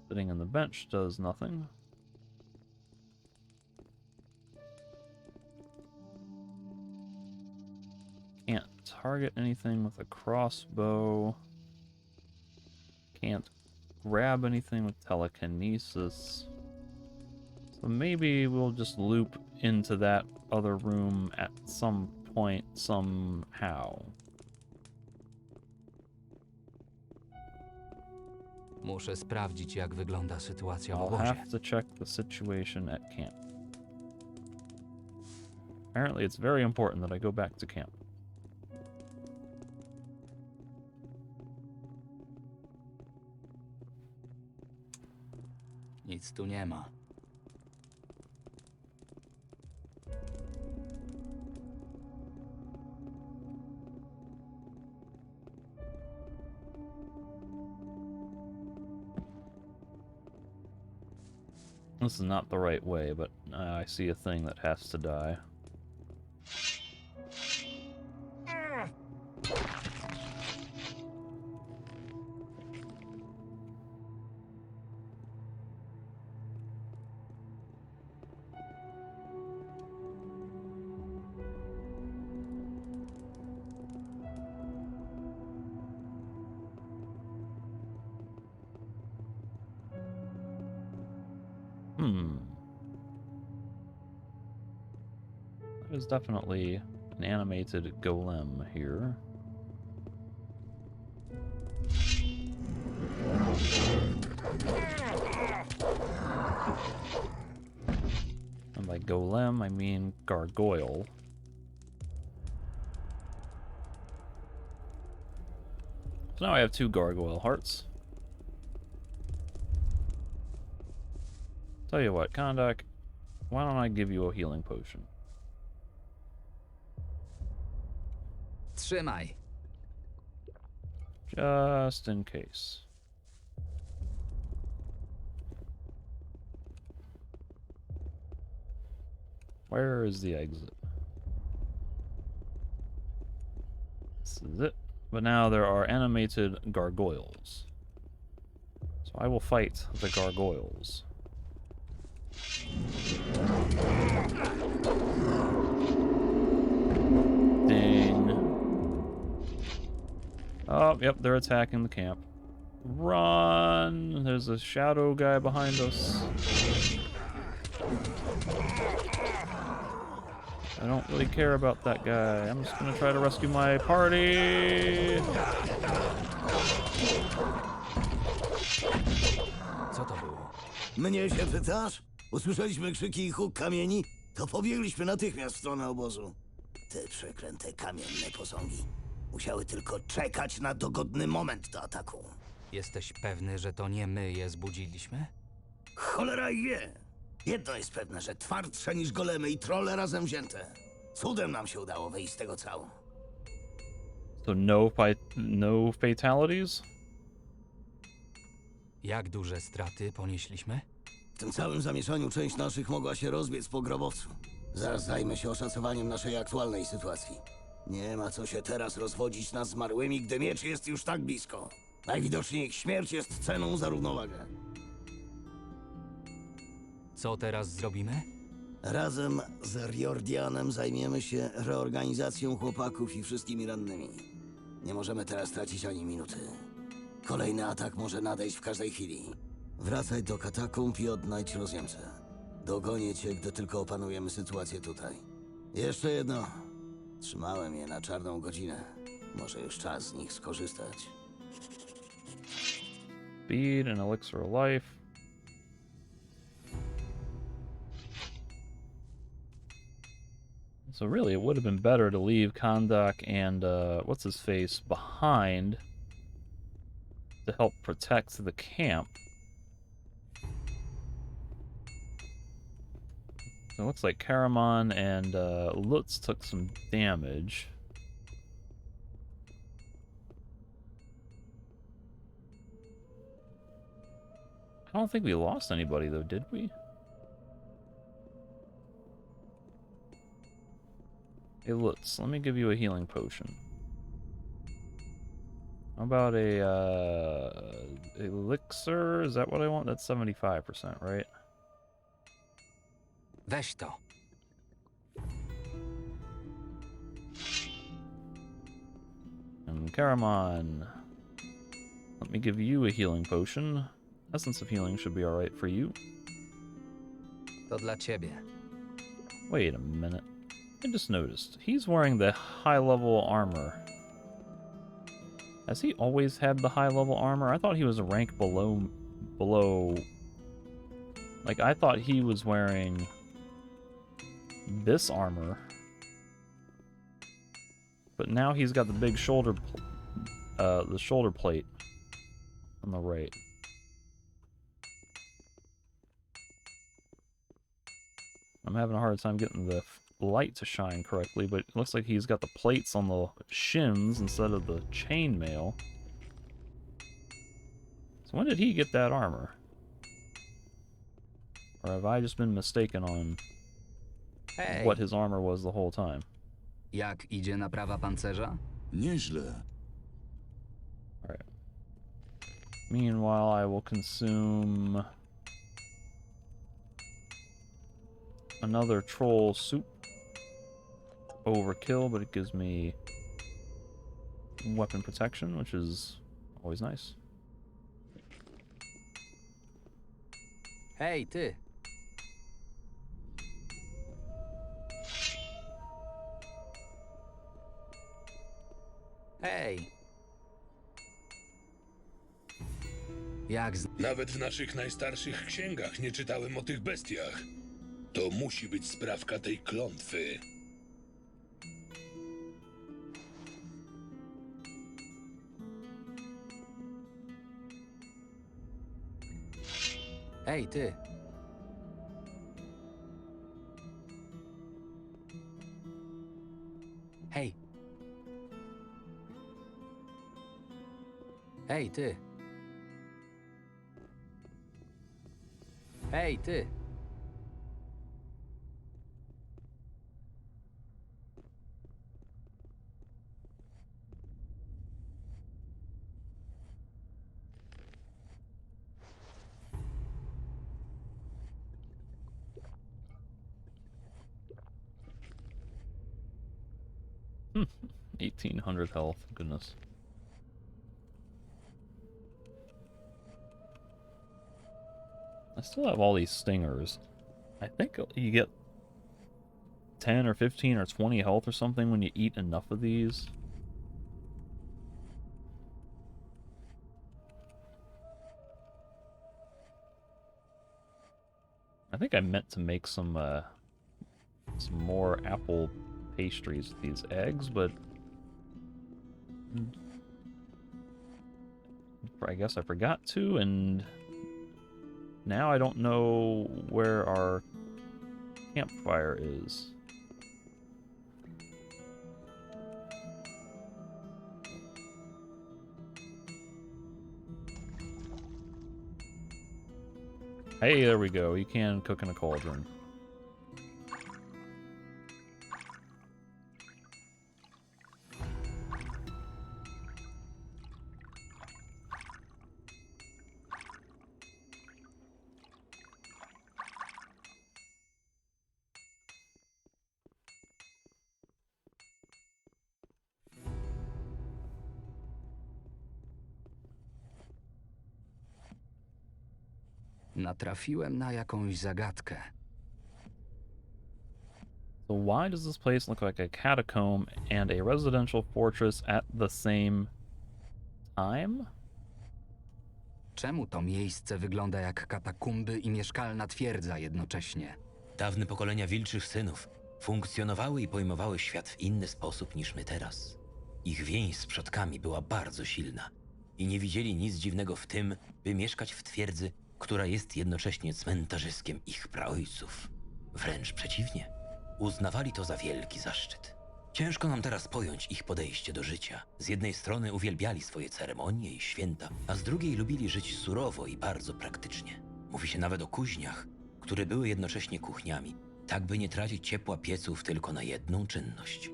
Sitting on the bench does nothing. Can't target anything with a crossbow. Can't grab anything with telekinesis. So maybe we'll just loop into that other room at some point, somehow. Muszę sprawdzić, jak wygląda sytuacja w I'll obozie. have to check the situation at camp. Apparently it's very important that I go back to camp. Nic tu nie ma. This is not the right way, but I see a thing that has to die. There's definitely an animated golem here. And by golem, I mean gargoyle. So now I have 2 gargoyle hearts. Tell you what, Kondak, why don't I give you a healing potion? Trzymaj. Just in case. Where is the exit? This is it. But now there are animated gargoyles. So I will fight the gargoyles. Ding. Oh, yep, they're attacking the camp. Run! There's a shadow guy behind us. I don't really care about that guy. I'm just gonna try to rescue my party. Co to było? Mnie się pytasz? Usłyszeliśmy krzyki i huk kamieni, to pobiegliśmy natychmiast w stronę obozu. Te przeklęte kamienne posągi musiały tylko czekać na dogodny moment do ataku. Jesteś pewny, że to nie my je zbudziliśmy? Cholera ich wie! Jedno jest pewne, że twardsze niż golemy i trolle razem wzięte. Cudem nam się udało wyjść z tego cało. So no fatalities? Jak duże straty ponieśliśmy? W tym całym zamieszaniu część naszych mogła się rozbiec po grobowcu. Zaraz zajmę się oszacowaniem naszej aktualnej sytuacji. Nie ma co się teraz rozwodzić nad zmarłymi, gdy miecz jest już tak blisko. Najwidoczniej ich śmierć jest ceną za równowagę. Co teraz zrobimy? Razem z Riordianem zajmiemy się reorganizacją chłopaków i wszystkimi rannymi. Nie możemy teraz tracić ani minuty. Kolejny atak może nadejść w każdej chwili. Wracaj do katakumb i odnajdź rozjemcę. Dogonię cię, gdy tylko opanujemy sytuację tutaj. Jeszcze jedno. Trzymałem je na czarną godzinę. Może już czas z nich skorzystać. Speed and elixir of life. So really, it would have been better to leave Kondak and, what's his face, behind to help protect the camp. So it looks like Karaman and Lutz took some damage. I don't think we lost anybody, though, did we? Hey, Lutz, let me give you a healing potion. How about a elixir? Is that what I want? That's 75%, right? Weź to. And Karaman, let me give you a healing potion. Essence of healing should be alright for you. To dla ciebie. Wait a minute. I just noticed. He's wearing the high-level armor. Has he always had the high-level armor? I thought he was a rank below... Like, I thought he was wearing this armor. But now he's got the big shoulder plate on the right. I'm having a hard time getting the light to shine correctly, but it looks like he's got the plates on the shins instead of the chainmail. So when did he get that armor? Or have I just been mistaken on Hej, what his armor was the whole time? jak idzie naprawa pancerza? Nieźle. Alright. Meanwhile, I will consume another troll soup. Overkill, but it gives me weapon protection, which is always nice. Hej, ty! Jak z... Nawet w naszych najstarszych księgach nie czytałem o tych bestiach. To musi być sprawka tej klątwy. Ej, ty! Hej! Hej, ty! Hej, ty! Hmm. 1800 health. Goodness. I still have all these stingers. I think you get 10 or 15 or 20 health or something when you eat enough of these. I think I meant to make some more apple pastries with these eggs, but I guess I forgot to, and now I don't know where our campfire is. Hey, there we go. You can cook in a cauldron. Natrafiłem na jakąś zagadkę. So why does this place look like a catacomb and a residential fortress at the same time? Czemu to miejsce wygląda jak katakumby i mieszkalna twierdza jednocześnie? Dawne pokolenia wilczych synów funkcjonowały i pojmowały świat w inny sposób niż my teraz. Ich więź z przodkami była bardzo silna i nie widzieli nic dziwnego w tym, by mieszkać w twierdzy, która jest jednocześnie cmentarzyskiem ich praojców. Wręcz przeciwnie, uznawali to za wielki zaszczyt. Ciężko nam teraz pojąć ich podejście do życia. Z jednej strony uwielbiali swoje ceremonie i święta, a z drugiej lubili żyć surowo i bardzo praktycznie. Mówi się nawet o kuźniach, które były jednocześnie kuchniami, tak by nie tracić ciepła pieców tylko na jedną czynność.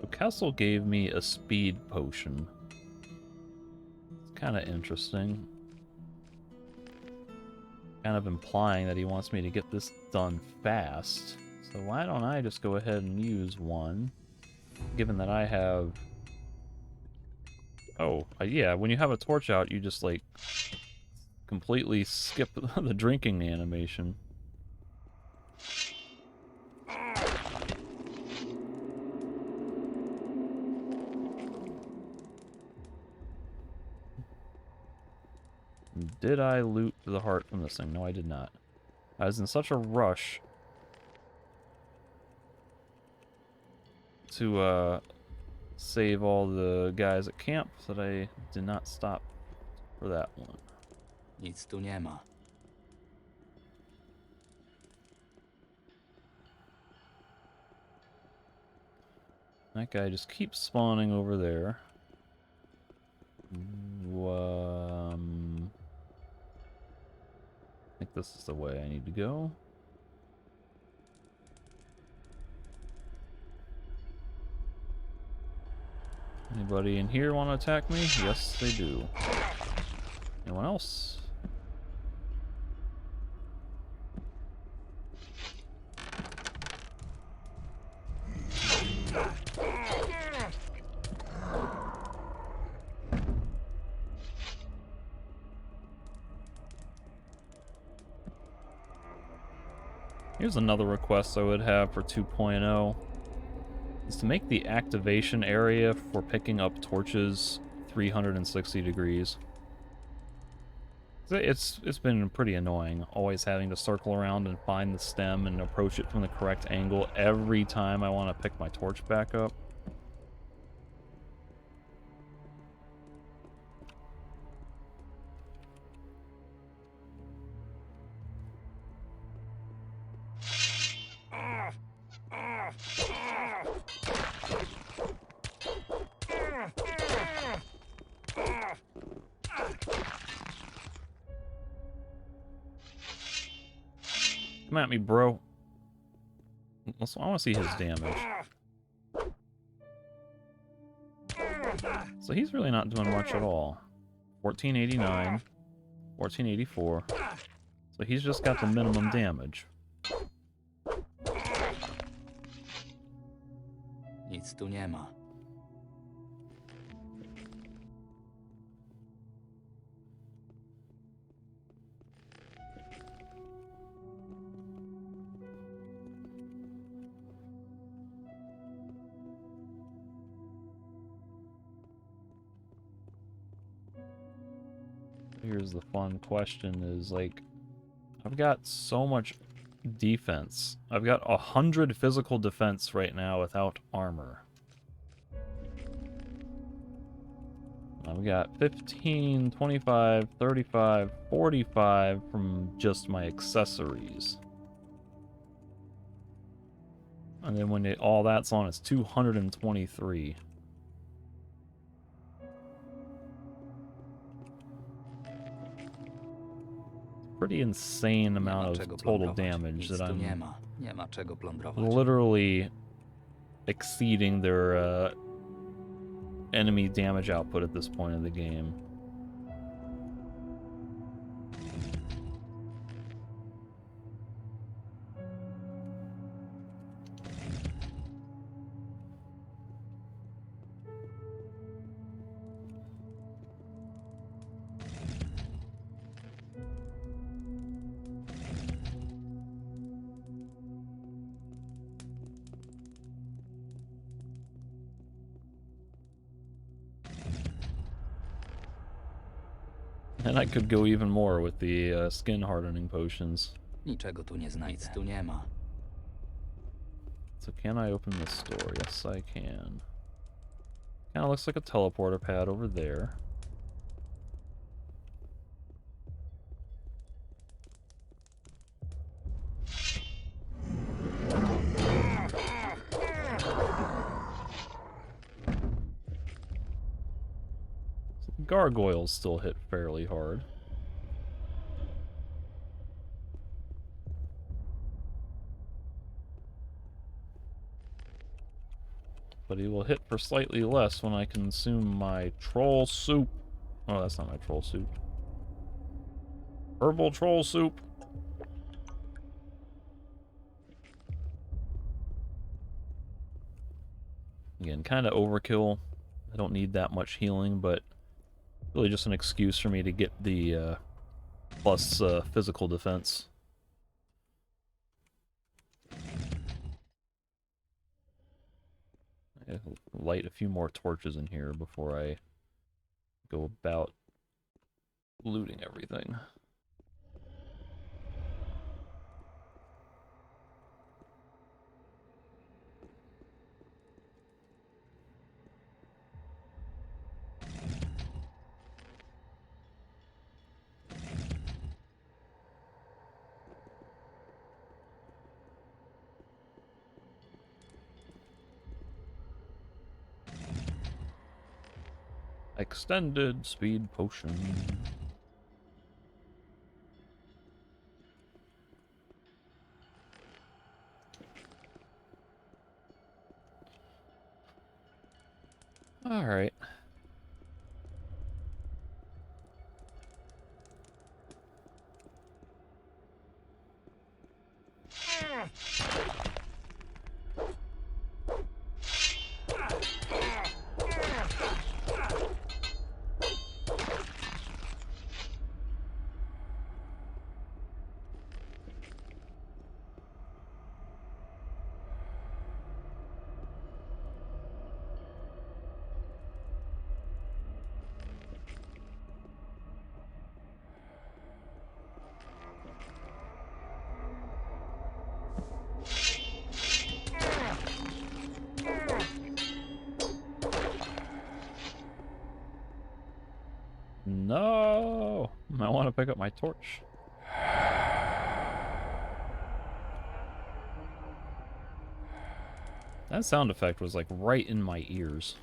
So Kessel gave me a speed potion. It's kind of interesting. Kind of implying that he wants me to get this done fast. So why don't I just go ahead and use one, given that I have... Oh, yeah, when you have a torch out, you just, like, completely skip the drinking animation. Did I loot the heart from this thing? No, I did not. I was in such a rush to save all the guys at camp that I did not stop for that one. Nic tu nie ma. That guy just keeps spawning over there. I think this is the way I need to go. Anybody in here want to attack me? Yes, they do. Anyone else? Here's another request I would have for 2.0. Is to make the activation area for picking up torches 360 degrees. It's been pretty annoying, always having to circle around and find the stem and approach it from the correct angle every time I want to pick my torch back up. Come at me, bro. I want to see his damage. So he's really not doing much at all. 1489, 1484. So he's just got the minimum damage. Nic tu nie ma. Here's the fun question is, like, I've got so much defense. I've got 100 physical defense right now without armor. I've got 15, 25, 35, 45 from just my accessories. And then when all that's on, it's 223. Pretty insane amount of total damage that I'm Nie ma czego plądrować. literally exceeding their enemy damage output at this point in the game. And I could go even more with the skin hardening potions. Niczego tu nie znajdę. Nic tu nie ma. So can I open this door? Yes, I can. Kind of looks like a teleporter pad over there. Gargoyles still hit fairly hard. But he will hit for slightly less when I consume my troll soup. Oh, that's not my troll soup. Herbal troll soup. Again, kind of overkill. I don't need that much healing, but really just an excuse for me to get the plus physical defense. I light a few more torches in here before I go about looting everything. Extended speed potion. All right. No! I want to pick up my torch. That sound effect was like right in my ears.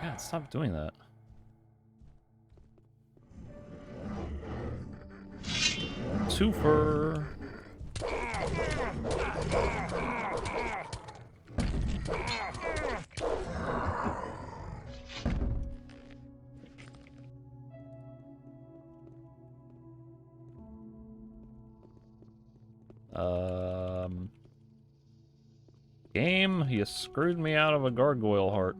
God, stop doing that. Twofer. Game, you screwed me out of a gargoyle heart.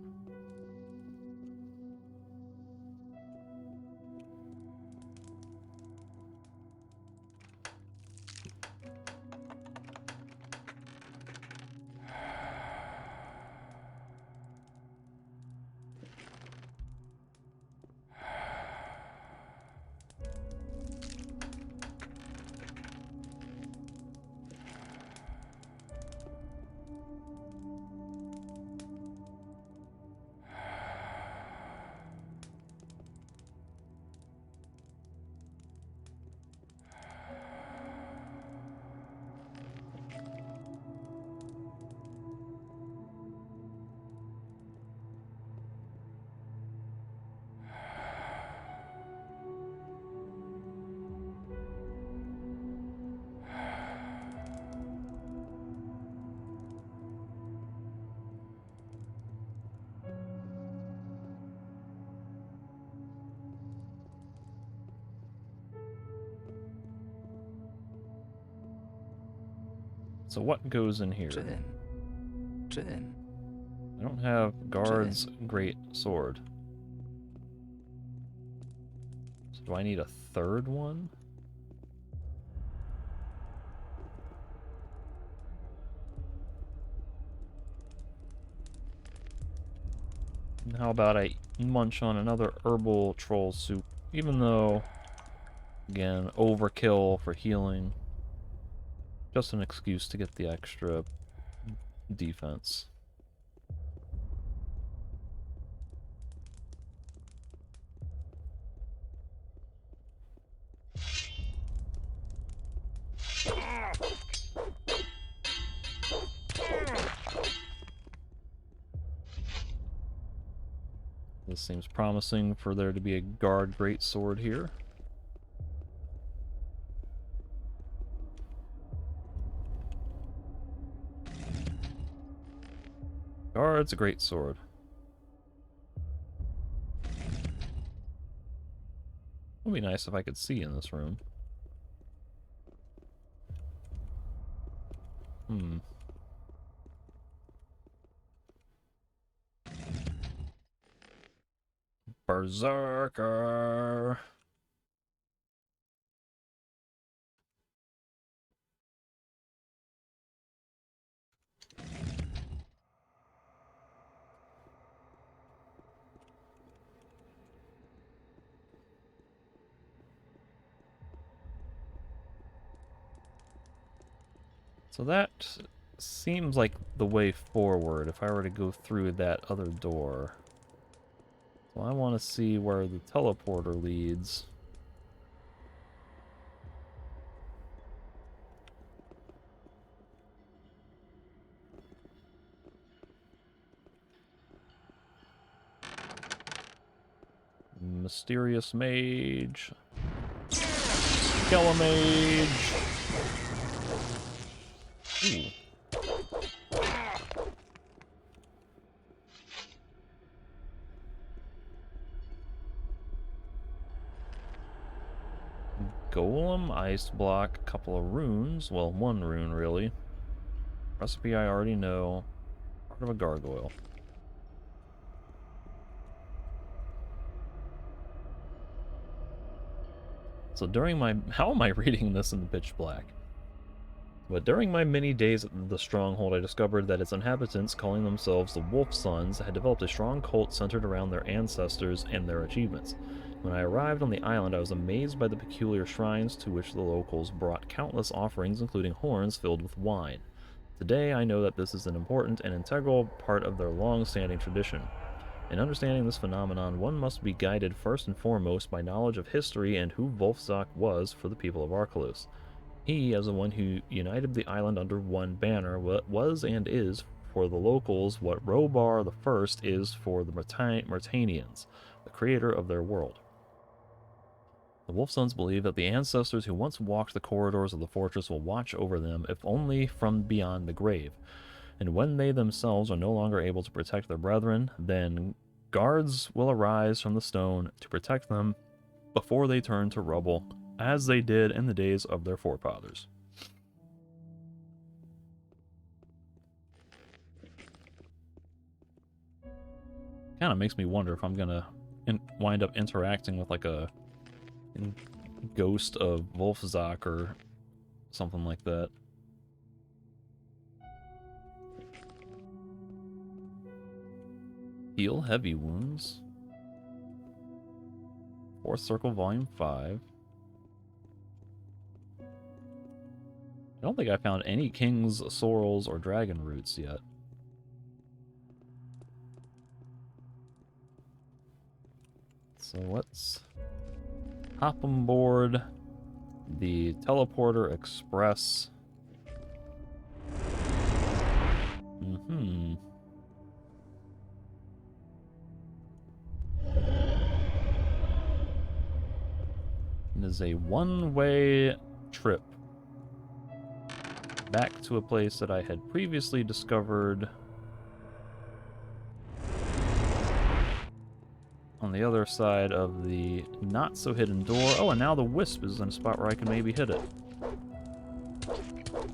So what goes in here? Czym? I don't have guard's great sword. So do I need a third one? And how about I munch on another herbal troll soup? Even though, again, overkill for healing. Just an excuse to get the extra defense. This seems promising for there to be a guard greatsword here. Guard's a greatsword. It would be nice if I could see in this room. Berserker. So that seems like the way forward if I were to go through that other door. So I want to see where the teleporter leads. Mysterious mage. Skelemage. Ooh. Golem, ice block, a couple of runes. Well, one rune, really. Recipe I already know. Part of a gargoyle. So during my... How am I reading this in the pitch black? But during my many days at the stronghold, I discovered that its inhabitants, calling themselves the Wolf Sons, had developed a strong cult centered around their ancestors and their achievements. When I arrived on the island, I was amazed by the peculiar shrines to which the locals brought countless offerings, including horns filled with wine. Today, I know that this is an important and integral part of their long-standing tradition. In understanding this phenomenon, one must be guided first and foremost by knowledge of history and who Volfzak was for the people of Archolos. He, as the one who united the island under one banner, was and is for the locals what Robar the First is for the Myrtanians, the creator of their world. The Wolf Sons believe that the ancestors who once walked the corridors of the fortress will watch over them, if only from beyond the grave. And when they themselves are no longer able to protect their brethren, then guards will arise from the stone to protect them before they turn to rubble, as they did in the days of their forefathers. Kind of makes me wonder if I'm gonna wind up interacting with like a ghost of Volfzak or something like that. Heal heavy wounds. Fourth Circle, Volume 5. I don't think I found any King's Sorrels or Dragon Roots yet. So let's hop on board the Teleporter Express. It is a one-way trip back to a place that I had previously discovered on the other side of the not-so-hidden door. Oh, and now the Wisp is in a spot where I can maybe hit it.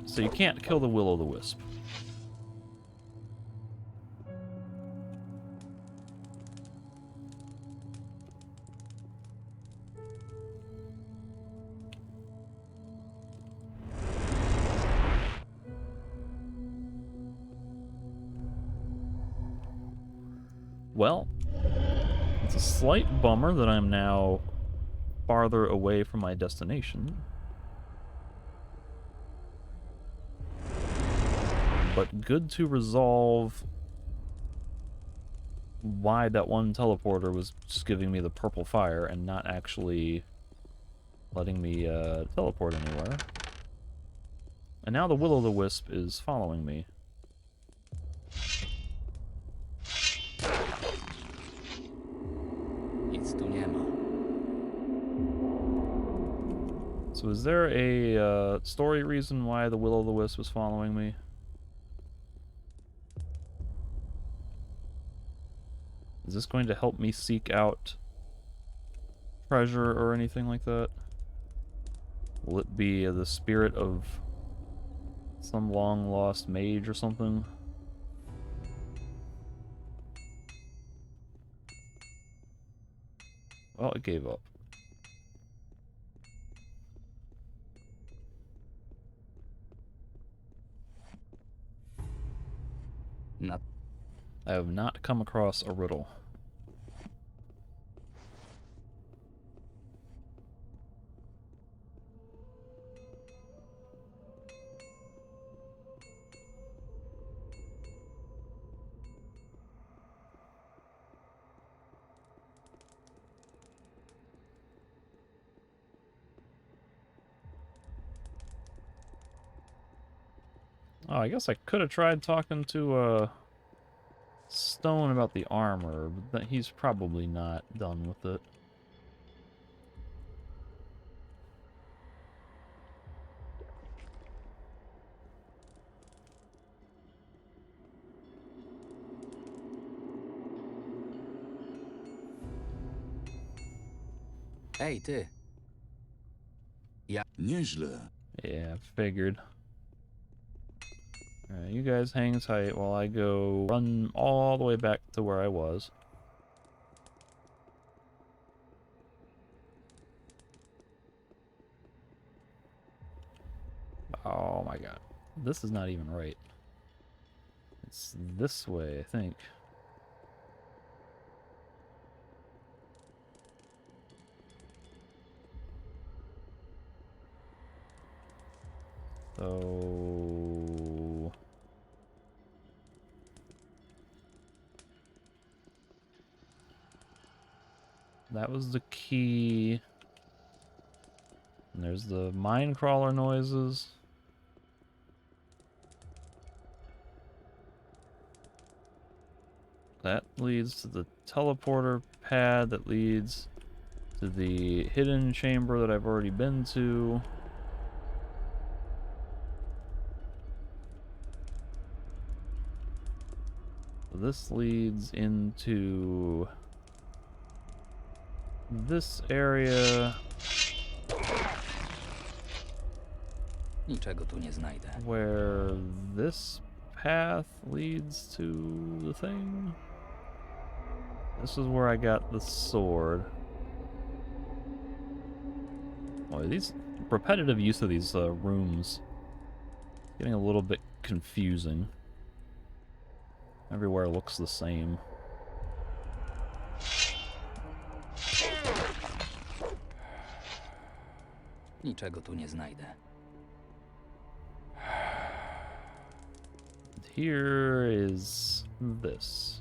So you can't kill the Will-o'-the-Wisp. Well, it's a slight bummer that I'm now farther away from my destination. But good to resolve why that one teleporter was just giving me the purple fire and not actually letting me teleport anywhere. And now the Will-o'-the-Wisp is following me. So is there a story reason why the Will-o'-the-Wisp was following me? Is this going to help me seek out treasure or anything like that? Will it be the spirit of some long-lost mage or something? Well, it gave up. I have not come across a riddle. Oh, I guess I could have tried talking to Stone about the armor, but he's probably not done with it. Ej, ty. Nieźle. Yeah, figured. Alright, you guys hang tight while I go run all the way back to where I was. Oh. Oh my god. This is not even right. It's this way, I think. So... that was the key. And there's the mine crawler noises. That leads to the teleporter pad that leads to the hidden chamber that I've already been to. So this leads into this area Niczego tu nie znajdę. where this path leads to the thing. This is where I got the sword. Boy, these repetitive use of these rooms getting a little bit confusing. Everywhere looks the same. Niczego tu nie znajdę. Here is this.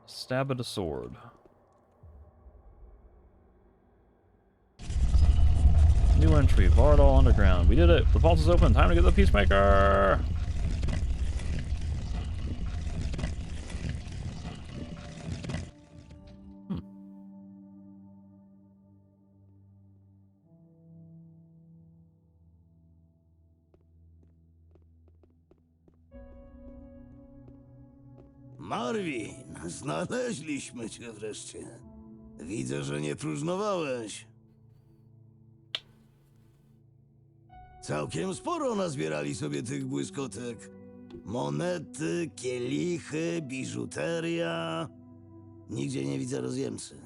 Stab at a sword. New entry, Vardal Underground. We did it! The vault is open, time to get the Peacemaker! Marvin, znaleźliśmy cię wreszcie. Widzę, że nie próżnowałeś. Całkiem sporo nazbierali sobie tych błyskotek. Monety, kielichy, biżuteria. Nigdzie nie widzę rozjemcy.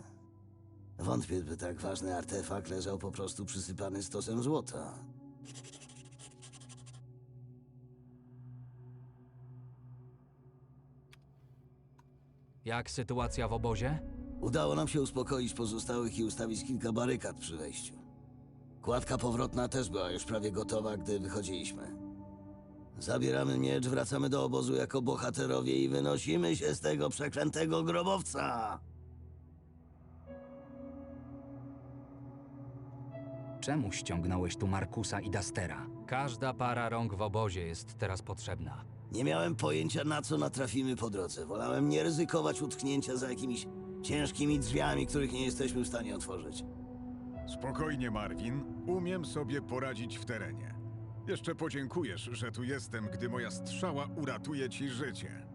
Wątpię, by tak ważny artefakt leżał po prostu przysypany stosem złota. Jak sytuacja w obozie? Udało nam się uspokoić pozostałych i ustawić kilka barykad przy wejściu. Kładka powrotna też była już prawie gotowa, gdy wychodziliśmy. Zabieramy miecz, wracamy do obozu jako bohaterowie i wynosimy się z tego przeklętego grobowca. Czemu ściągnąłeś tu Markusa i Dastera? Każda para rąk w obozie jest teraz potrzebna. Nie miałem pojęcia, na co natrafimy po drodze. Wolałem nie ryzykować utknięcia za jakimiś ciężkimi drzwiami, których nie jesteśmy w stanie otworzyć. Spokojnie, Marvin. Umiem sobie poradzić w terenie. Jeszcze podziękujesz, że tu jestem, gdy moja strzała uratuje ci życie.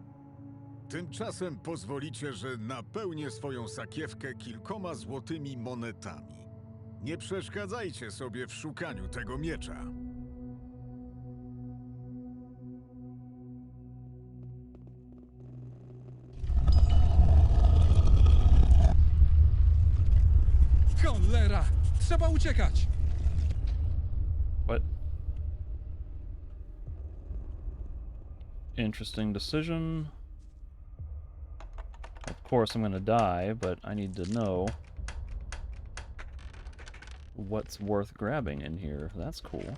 Tymczasem pozwolicie, że napełnię swoją sakiewkę kilkoma złotymi monetami. Nie przeszkadzajcie sobie w szukaniu tego miecza. Cholera! Trzeba uciekać! What? Interesting decision. Of course I'm gonna die, but I need to know what's worth grabbing in here. That's cool.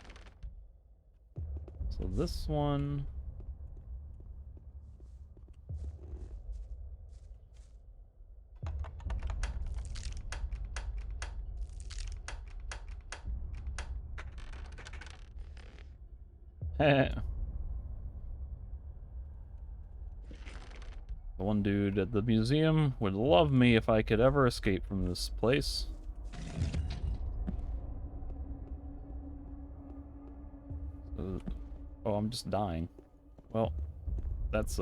So this one... The one dude at the museum would love me if I could ever escape from this place. Oh, I'm just dying. Well, that's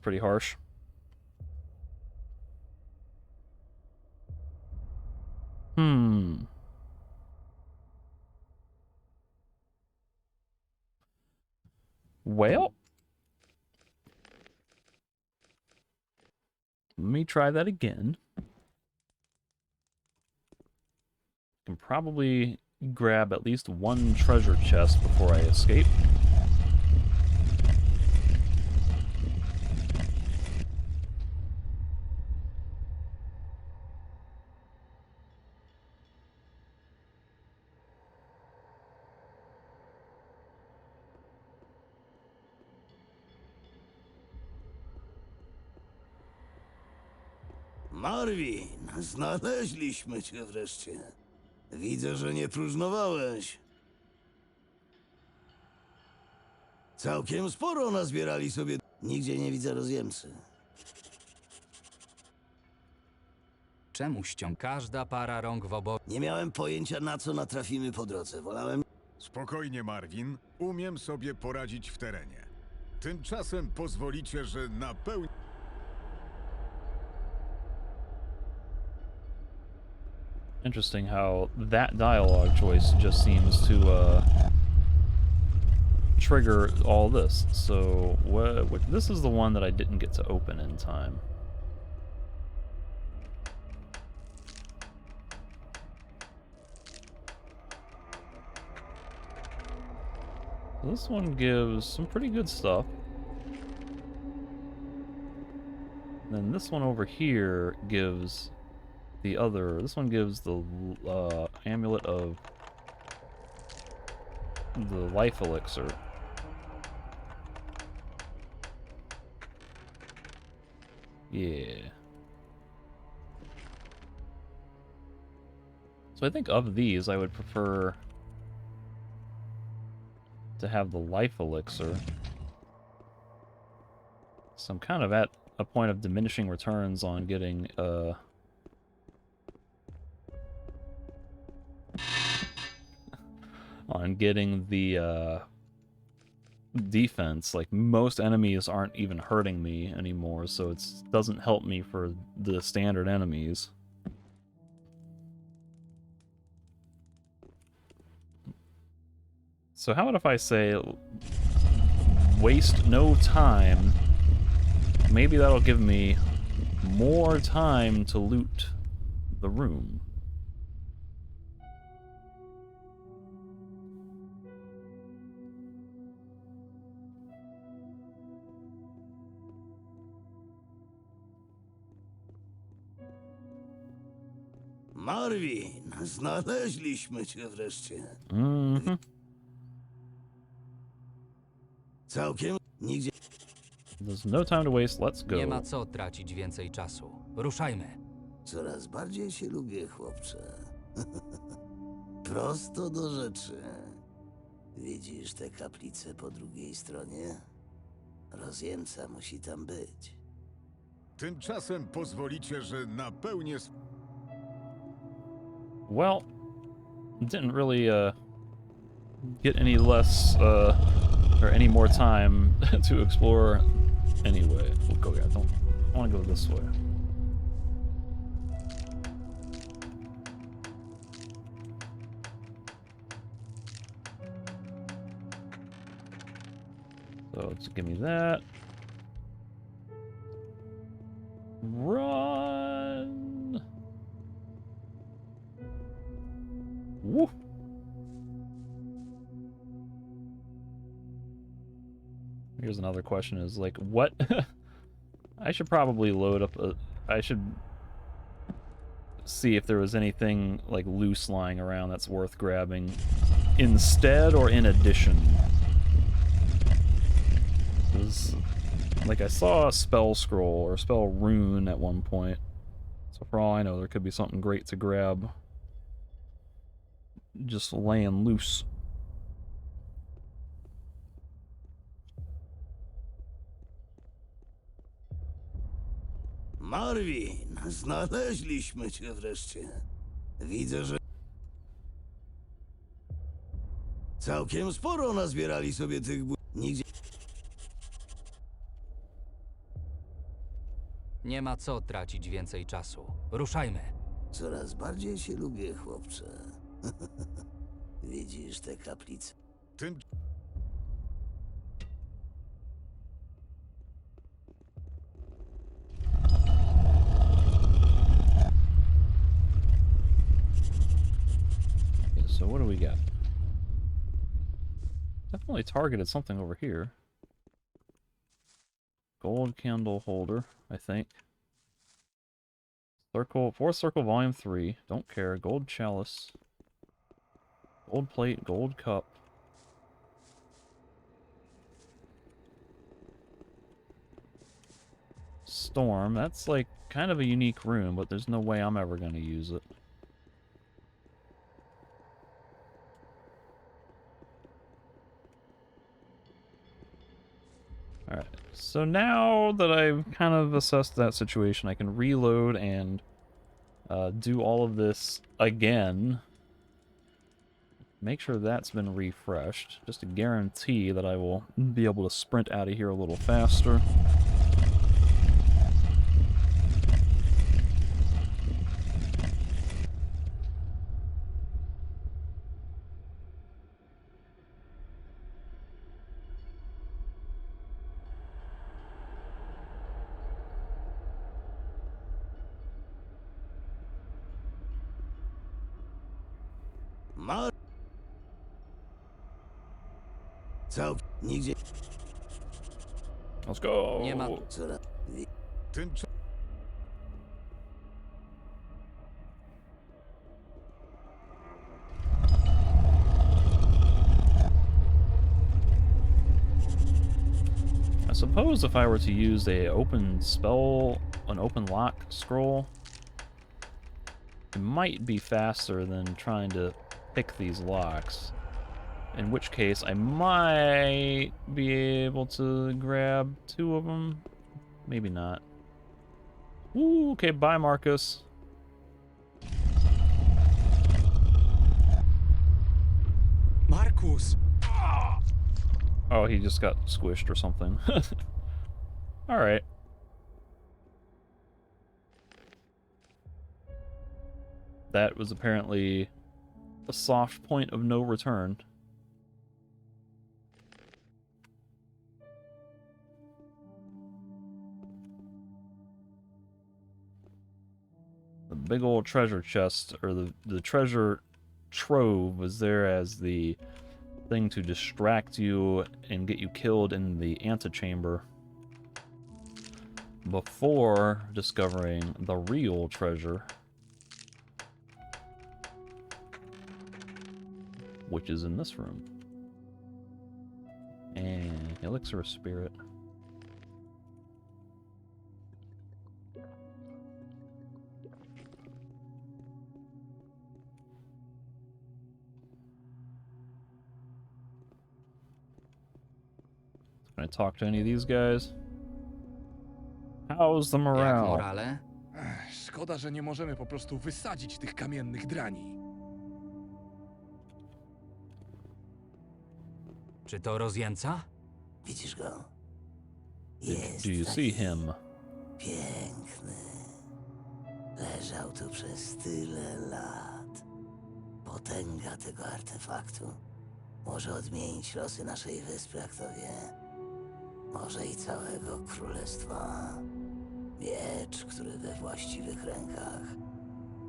pretty harsh. Well, let me try that again. Can probably grab at least one treasure chest before I escape. Marvin, znaleźliśmy cię wreszcie. Widzę, że nie próżnowałeś. Całkiem sporo nazbierali sobie. Nigdzie nie widzę rozjemcy. Czemu ściąg każda para rąk w obo... Nie miałem pojęcia, na co natrafimy po drodze. Wolałem... Spokojnie, Marvin. Umiem sobie poradzić w terenie. Tymczasem pozwolicie, że napełnię... Interesting how that dialogue choice just seems to trigger all this. So this is the one that I didn't get to open in time. This one gives some pretty good stuff. And then this one over here gives the other. This one gives the amulet of the life elixir. Yeah. So I think of these, I would prefer to have the life elixir. So I'm kind of at a point of diminishing returns on getting the defense. Like, most enemies aren't even hurting me anymore, so it doesn't help me for the standard enemies. So how about if I say, waste no time? Maybe that'll give me more time to loot the room. Marvin, znaleźliśmy cię wreszcie. Całkiem nigdzie... There's no time to waste, let's go. Nie ma co tracić więcej czasu. Ruszajmy. Coraz bardziej się lubię, chłopcze. Prosto do rzeczy. Widzisz tę kaplicę po drugiej stronie? Rozjemca musi tam być. Tymczasem pozwolicie, że napełnię... Well, didn't really get any less or any more time to explore anyway. We'll go, yeah, I want to go this way. So let's give me that. Run! Woo! Here's another question, is like, what? I should probably load up I should see if there was anything like loose lying around that's worth grabbing instead or in addition. 'Cause, like, I saw a spell scroll or a spell rune at one point. So for all I know, there could be something great to grab just laying loose. Marvin, znaleźliśmy cię wreszcie. Widzę, że... Całkiem sporo nazbierali sobie tych nigdzie... Nie ma co tracić więcej czasu. Ruszajmy. Coraz bardziej się lubię, chłopcze. Widzisz tę kaplicę? Tym... So what do we got? Definitely targeted something over here. Gold candle holder, I think. Circle, fourth circle, volume 3. Don't care. Gold chalice. Gold plate, gold cup. Storm. That's like kind of a unique room, but there's no way I'm ever going to use it. Alright, so now that I've kind of assessed that situation, I can reload and do all of this again. Make sure that's been refreshed, just to guarantee that I will be able to sprint out of here a little faster. Co? Nigdzie. Let's go! Nie ma... Tymczasem I suppose if I were to use an open lock scroll, it might be faster than trying to pick these locks. In which case, I might be able to grab 2 of them. Maybe not. Ooh, okay, bye, Marcus. Markus! Oh, he just got squished or something. Alright. That was apparently a soft point of no return. The big old treasure chest, or the treasure trove, was there as the thing to distract you and get you killed in the antechamber before discovering the real treasure, which is in this room. And elixir of spirit. Can I talk to any of these guys? How's the Jak morale? morale? Szkoda, że nie możemy po prostu wysadzić tych kamiennych drani. Czy to rozjęca? Widzisz go? Do you see him? Piękny. Leżał tu przez tyle lat. Potęga tego artefaktu może odmienić losy naszej wyspy, jak to wie. Może i całego królestwa. Miecz, który we właściwych rękach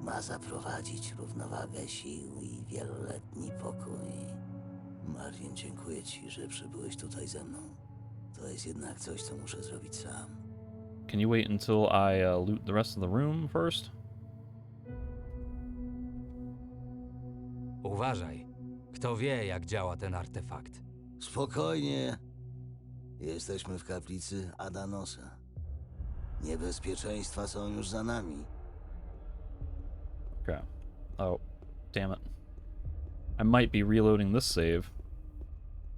ma zaprowadzić równowagę sił i wieloletni pokój. Marvin, dziękuję ci, że przybyłeś tutaj ze mną. To jest jednak coś, co muszę zrobić sam. Can you wait until I loot the rest of the room first? Uważaj. Kto wie, jak działa ten artefakt. Spokojnie. Jesteśmy w kaplicy Adanosa. Niebezpieczeństwa są już za nami. Okay. Oh, damn it. I might be reloading this save,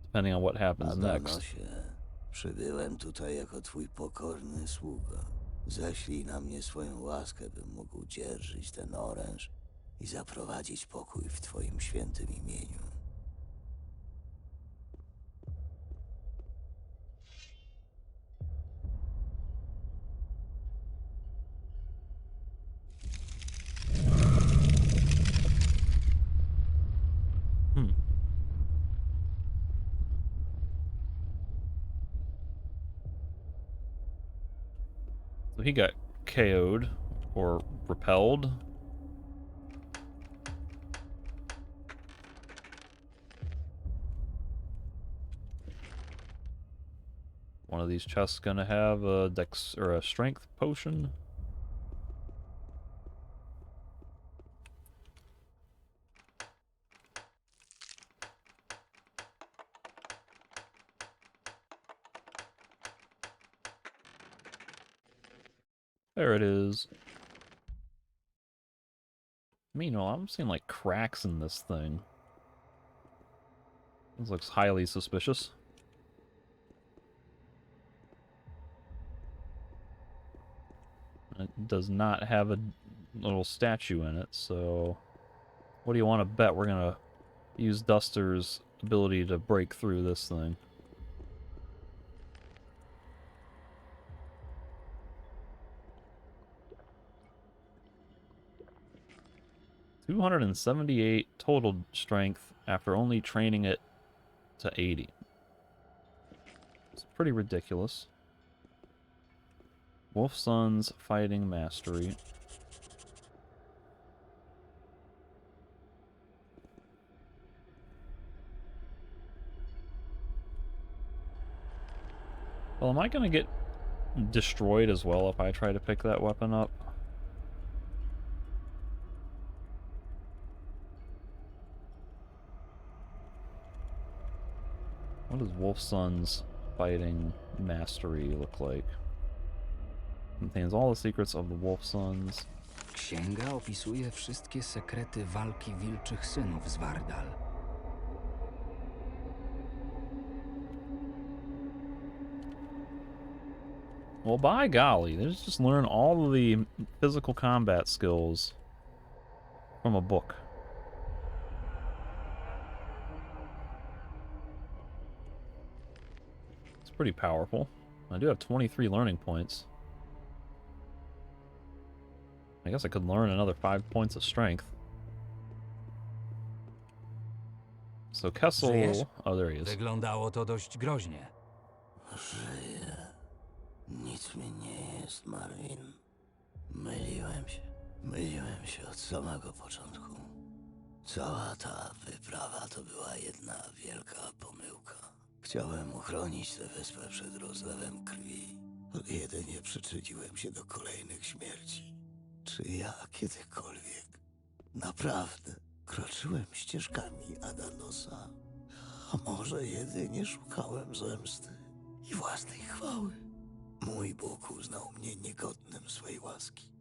depending on what happens next. Adanosie, przybyłem tutaj jako twój pokorny sługa. Ześlij na mnie swoją łaskę, bym mógł dzierżyć ten oręż i zaprowadzić pokój w twoim świętym imieniu. So he got KO'd or repelled. one of these chests gonna have a dex or a strength potion? There it is. Meanwhile, I'm seeing like cracks in this thing. This looks highly suspicious. It does not have a little statue in it, so what do you want to bet we're gonna use Duster's ability to break through this thing? $278 total strength after only training it to 80. It's pretty ridiculous. Wolf Son's Fighting Mastery. Well, am I gonna get destroyed as well if I try to pick that weapon up? What does Wolfson's Fighting Mastery look like? Contains all the secrets of the Wolfsons. Księga opisuje wszystkie sekrety walki wilczych synów z Wardal. Well, by golly, they just learn all of the physical combat skills from a book. It's pretty powerful. I do have 23 learning points. I guess I could learn another 5 points of strength. So Kessel... Żyjesz? Oh, there he is. Wyglądało to dość groźnie. Żyję. Nic mi nie jest, Marvin. Myliłem się. Myliłem się od samego początku. Cała ta wyprawa to była jedna wielka pomyłka. Chciałem uchronić tę wyspę przed rozlewem krwi, ale jedynie przyczyniłem się do kolejnych śmierci. Czy ja kiedykolwiek naprawdę kroczyłem ścieżkami Adanosa? A może jedynie szukałem zemsty i własnej chwały? Mój Bóg uznał mnie niegodnym swej łaski.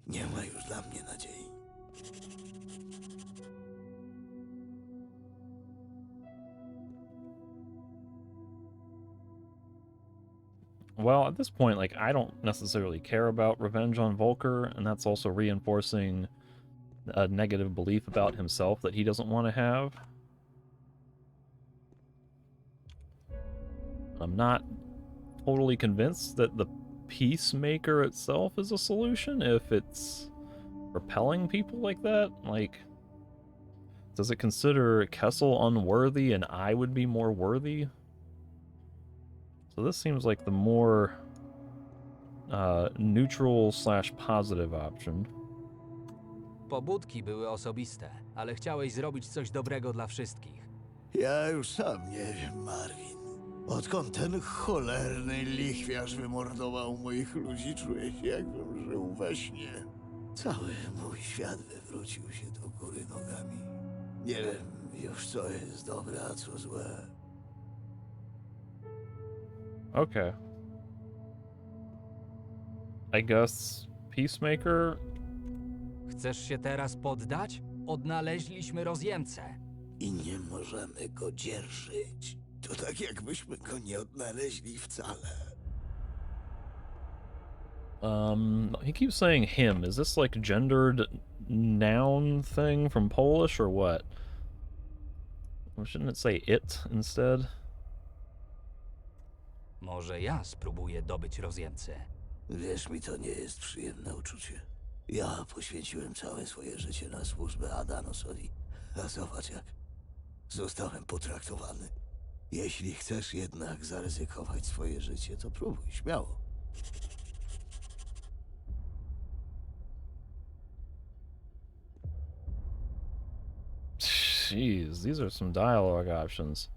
Nie ma już dla mnie nadziei. Well, at this point, like, I don't necessarily care about revenge on Volker, and that's also reinforcing a negative belief about himself that he doesn't want to have. I'm not totally convinced that the Peacemaker itself is a solution if it's repelling people like that. Like, does it consider Kessel unworthy and I would be more worthy? So this seems like the more neutral / positive option. Pobudki były osobiste, ale chciałeś zrobić coś dobrego dla wszystkich. Ja już sam nie wiem, Marvin. Odkąd ten cholerny lichwiarz wymordował moich ludzi, czuję się, jakbym żył we śnie. Cały mój świat wywrócił się do góry nogami. Nie wiem już, co jest dobre, a co złe. Okay. I guess Peacemaker? Chcesz się teraz poddać? Odnaleźliśmy rozjemcę. I nie możemy go dzierżyć. To tak, jakbyśmy go nie odnaleźli wcale. He keeps saying him. Is this like gendered noun thing from Polish or what? Or shouldn't it say it instead? Może ja spróbuję dobyć rozjemcę. Wiesz, mi to nie jest przyjemne uczucie. Ja poświęciłem całe swoje życie na służbę Adanosowi. A zobacz, jak zostałem potraktowany. Jeśli chcesz jednak zaryzykować swoje życie, to próbuj, śmiało. Jeez, these are some dialogue options.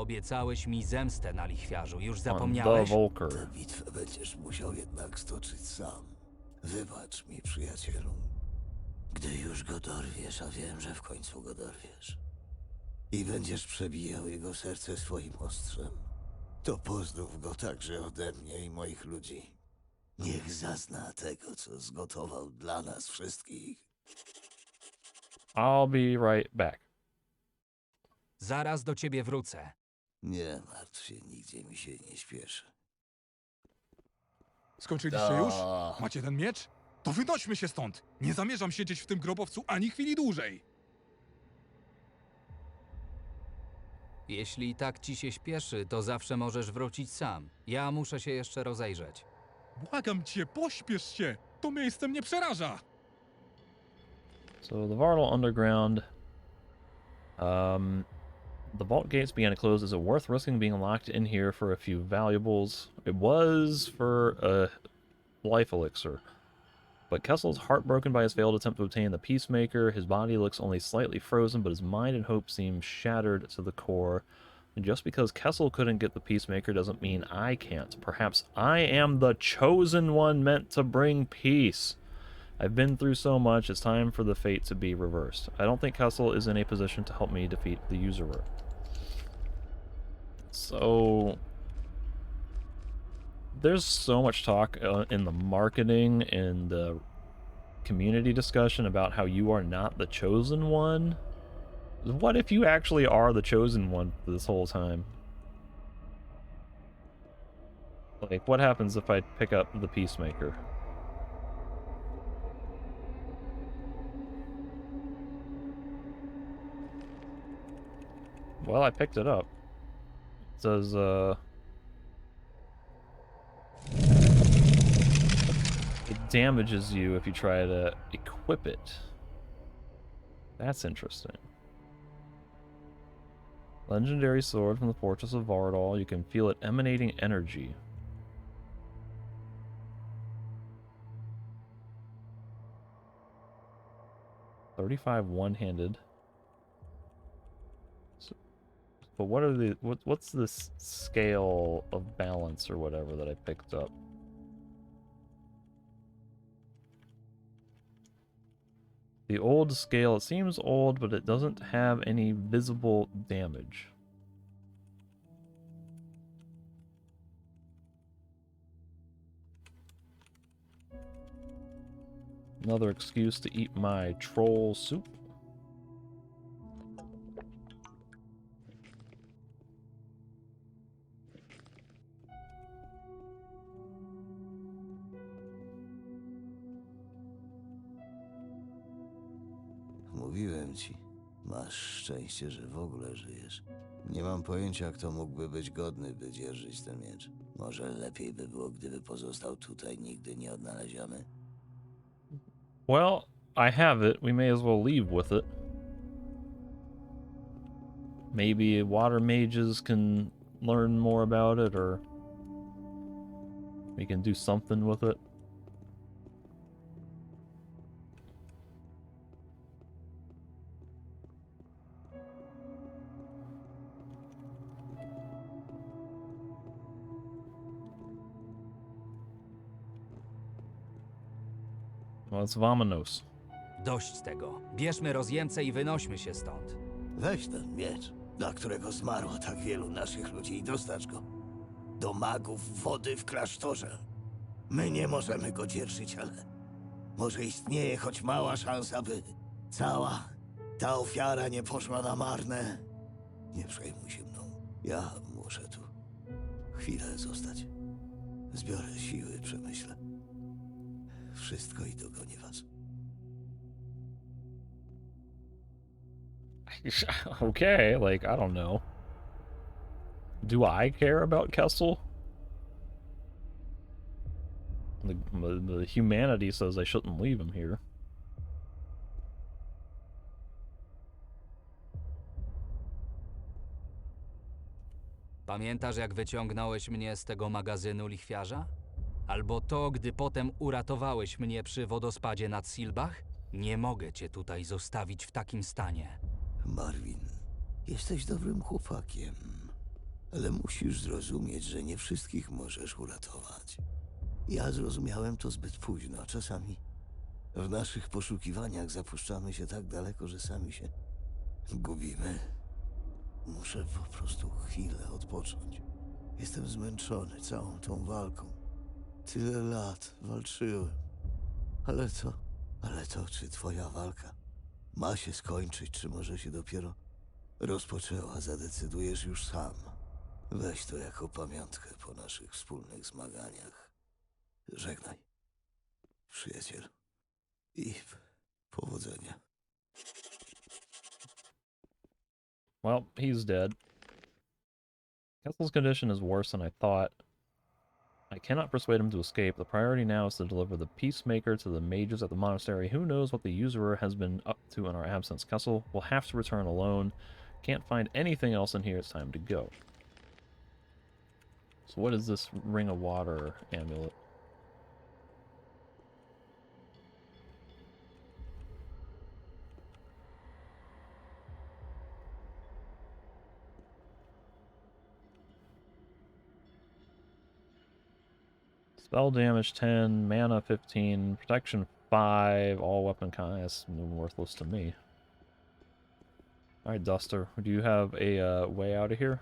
Obiecałeś mi zemstę na lichwiarzu. Już On the zapomniałeś? Tę Volker. bitwę będziesz musiał jednak stoczyć sam. Wybacz mi, przyjacielu. Gdy już go dorwiesz, a wiem, że w końcu go dorwiesz, i będziesz przebijał jego serce swoim ostrzem, to pozdrów go także ode mnie i moich ludzi. Niech zazna tego, co zgotował dla nas wszystkich. I'll be right back. Zaraz do ciebie wrócę. Nie martw się, nigdzie mi się nie śpieszy. Skończyliście już? Macie ten miecz? To wynośmy się stąd! Nie zamierzam siedzieć w tym grobowcu ani chwili dłużej! Jeśli i tak ci się śpieszy, to zawsze możesz wrócić sam. Ja muszę się jeszcze rozejrzeć. Błagam cię, pośpiesz się! To miejsce mnie przeraża! So the Vartal Underground. The vault gates began to close. Is it worth risking being locked in here for a few valuables? It was for a life elixir. But Kessel's heartbroken by his failed attempt to obtain the Peacemaker. His body looks only slightly frozen, but his mind and hope seem shattered to the core. And just because Kessel couldn't get the Peacemaker doesn't mean I can't. Perhaps I am the chosen one meant to bring peace. I've been through so much, it's time for the fate to be reversed. I don't think Kessel is in a position to help me defeat the usurer. So there's so much talk in the marketing and the community discussion about how you are not the chosen one. What if you actually are the chosen one this whole time? Like, what happens if I pick up the Peacemaker? Well, I picked it up. It says, it damages you if you try to equip it. That's interesting. Legendary sword from the Fortress of Vardal. You can feel it emanating energy. $35 one-handed. But what are the what's this scale of balance or whatever that I picked up? The old scale, it seems old, but it doesn't have any visible damage. Another excuse to eat my troll soup. Mówiłem ci, masz szczęście, że w ogóle żyjesz. Nie mam pojęcia, kto mógłby być godny, by dzierżyć ten miecz. Może lepiej by było, gdyby pozostał tutaj, nigdy nie odnaleziony. Well, I have it. We may as well leave with it. Maybe water mages can learn more about it, or we can do something with it. Well, it's Vamonos. Dość tego. Bierzmy rozjemcę i wynośmy się stąd. Weź ten miecz, dla którego zmarło tak wielu naszych ludzi, i dostarcz go do magów wody w klasztorze. My nie możemy go dzierżyć, ale może istnieje choć mała szansa, by cała ta ofiara nie poszła na marne. Nie przejmuj się mną. Ja muszę tu chwilę zostać. Zbiorę siły, przemyślę wszystko i dogonię was. Okay, like, I don't know. Do I care about Kessel? The humanity says I shouldn't leave him here. Pamiętasz, jak wyciągnąłeś mnie z tego magazynu lichwiarza? Albo to, gdy potem uratowałeś mnie przy wodospadzie nad Silbach? Nie mogę cię tutaj zostawić w takim stanie. Marvin, jesteś dobrym chłopakiem. Ale musisz zrozumieć, że nie wszystkich możesz uratować. Ja zrozumiałem to zbyt późno. Czasami w naszych poszukiwaniach zapuszczamy się tak daleko, że sami się gubimy. Muszę po prostu chwilę odpocząć. Jestem zmęczony całą tą walką. Tyle lat walczyłem. Ale to, czy twoja walka ma się skończyć, czy może się dopiero rozpoczęła, zadecydujesz już sam. Weź to jako pamiątkę po naszych wspólnych zmaganiach. Żegnaj, przyjaciel. I powodzenia. Well, he's dead. Kessel's condition is worse than I thought. I cannot persuade him to escape. The priority now is to deliver the Peacemaker to the mages at the monastery. Who knows what the usurer has been up to in our absence. Kessel will have to return alone. Can't find anything else in here. It's time to go. So what is this Ring of Water amulet? Spell damage 10, mana 15, protection 5, all weapon kind. Worthless to me. Alright, Duster, do you have a way out of here?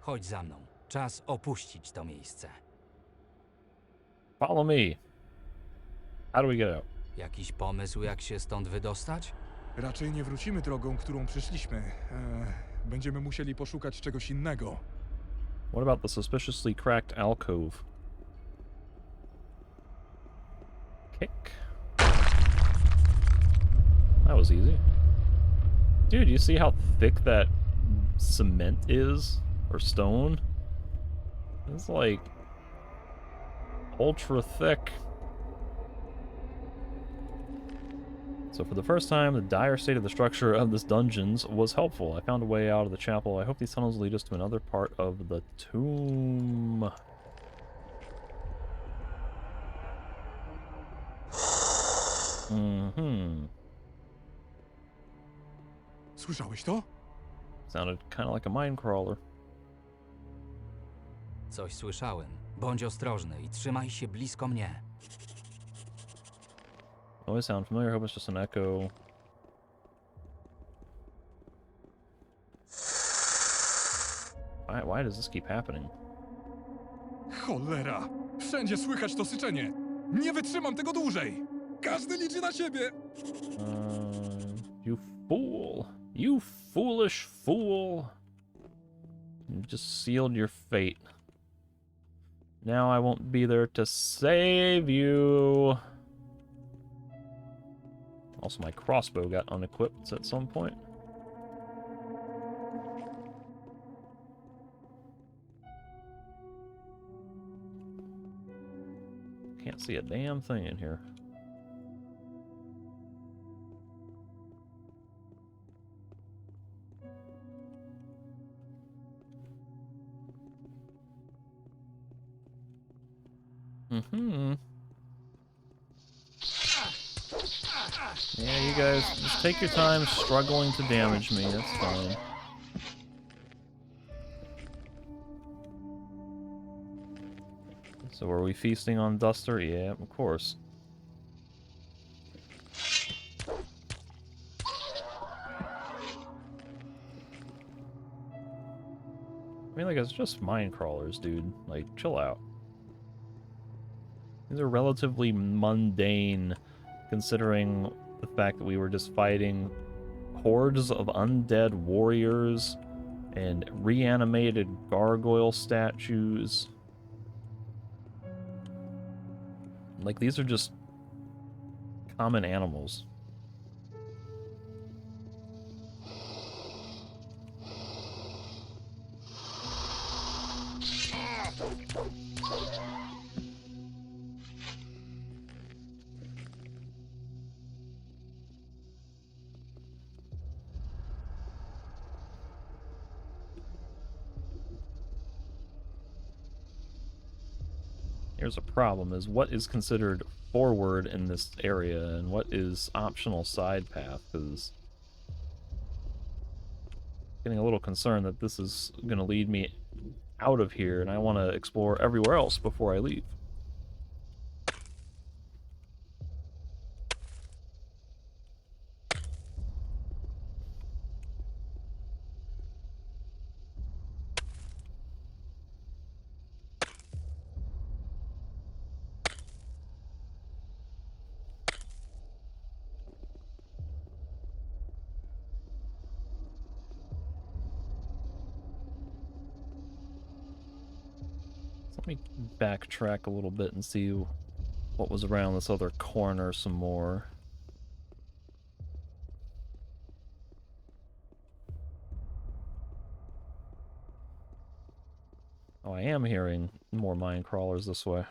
Chodź za mną. Czas opuścić to miejsce. Follow me. How do we get out? Jakiś pomysł, jak się stąd wydostać? Raczej nie wrócimy drogą, którą przyszliśmy. Będziemy musieli poszukać czegoś innego. What about the suspiciously cracked alcove? Kick. That was easy. Dude, you see how thick that cement is? Or stone? It's like ultra thick. So for the first time, the dire state of the structure of this dungeons was helpful. I found a way out of the chapel. I hope these tunnels lead us to another part of the tomb. Słyszałeś to? Sounded kind of like a mine crawler. Coś słyszałem. Bądź ostrożny i trzymaj się blisko mnie. Always sound familiar. I hope it's just an echo. Why does this keep happening? Cholera! Wszędzie słychać to syczenie! Nie wytrzymam tego dłużej! Każdy liczy na siebie! You fool! You foolish fool! You just sealed your fate. Now I won't be there to save you. Also, my crossbow got unequipped at some point. Can't see a damn thing in here. Yeah, you guys, just take your time struggling to damage me, that's fine. So are we feasting on Duster? Yeah, of course. I mean, like, it's just mine crawlers, dude. Like, chill out. These are relatively mundane, considering the fact that we were just fighting hordes of undead warriors and reanimated gargoyle statues. Like, these are just common animals. Here's a problem, is what is considered forward in this area and what is optional side path, because getting a little concerned that this is going to lead me out of here, and I want to explore everywhere else before I leave. Let me backtrack a little bit and see what was around this other corner some more. Oh, I am hearing more mine crawlers this way.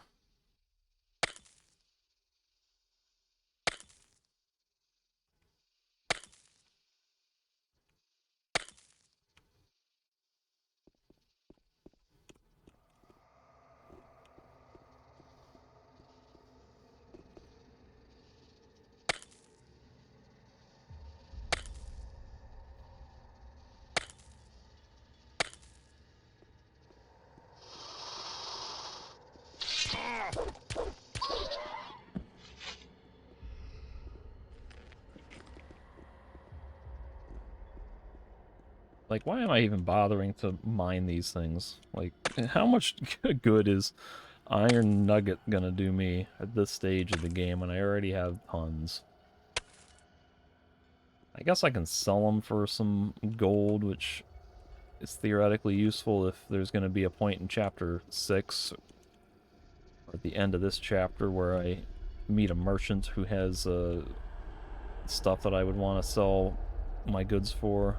Like, why am I even bothering to mine these things? Like, how much good is Iron Nugget gonna do me at this stage of the game when I already have tons? I guess I can sell them for some gold, which is theoretically useful if there's gonna be a point in Chapter 6, or at the end of this chapter, where I meet a merchant who has stuff that I would want to sell my goods for.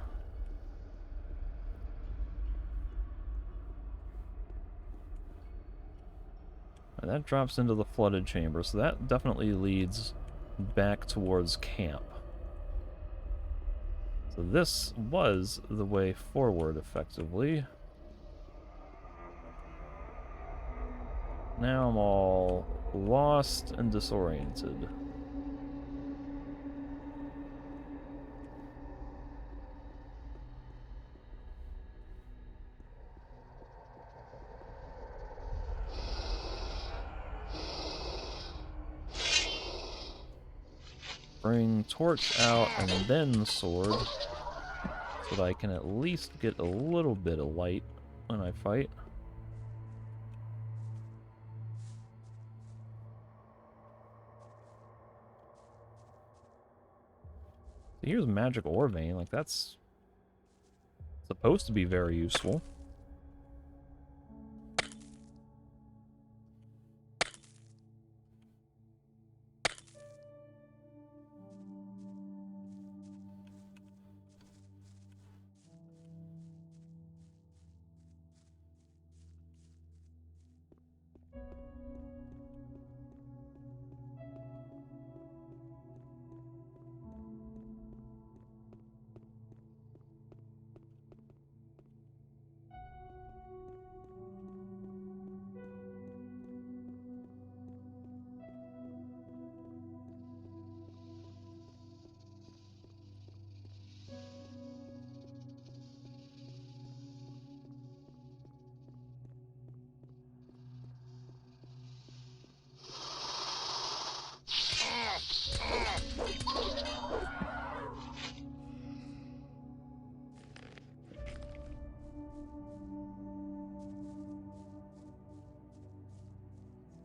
And that drops into the flooded chamber, so that definitely leads back towards camp. So this was the way forward, effectively. Now I'm all lost and disoriented. Bring torch out and then sword, so that I can at least get a little bit of light when I fight. So here's magic ore vein, like that's supposed to be very useful.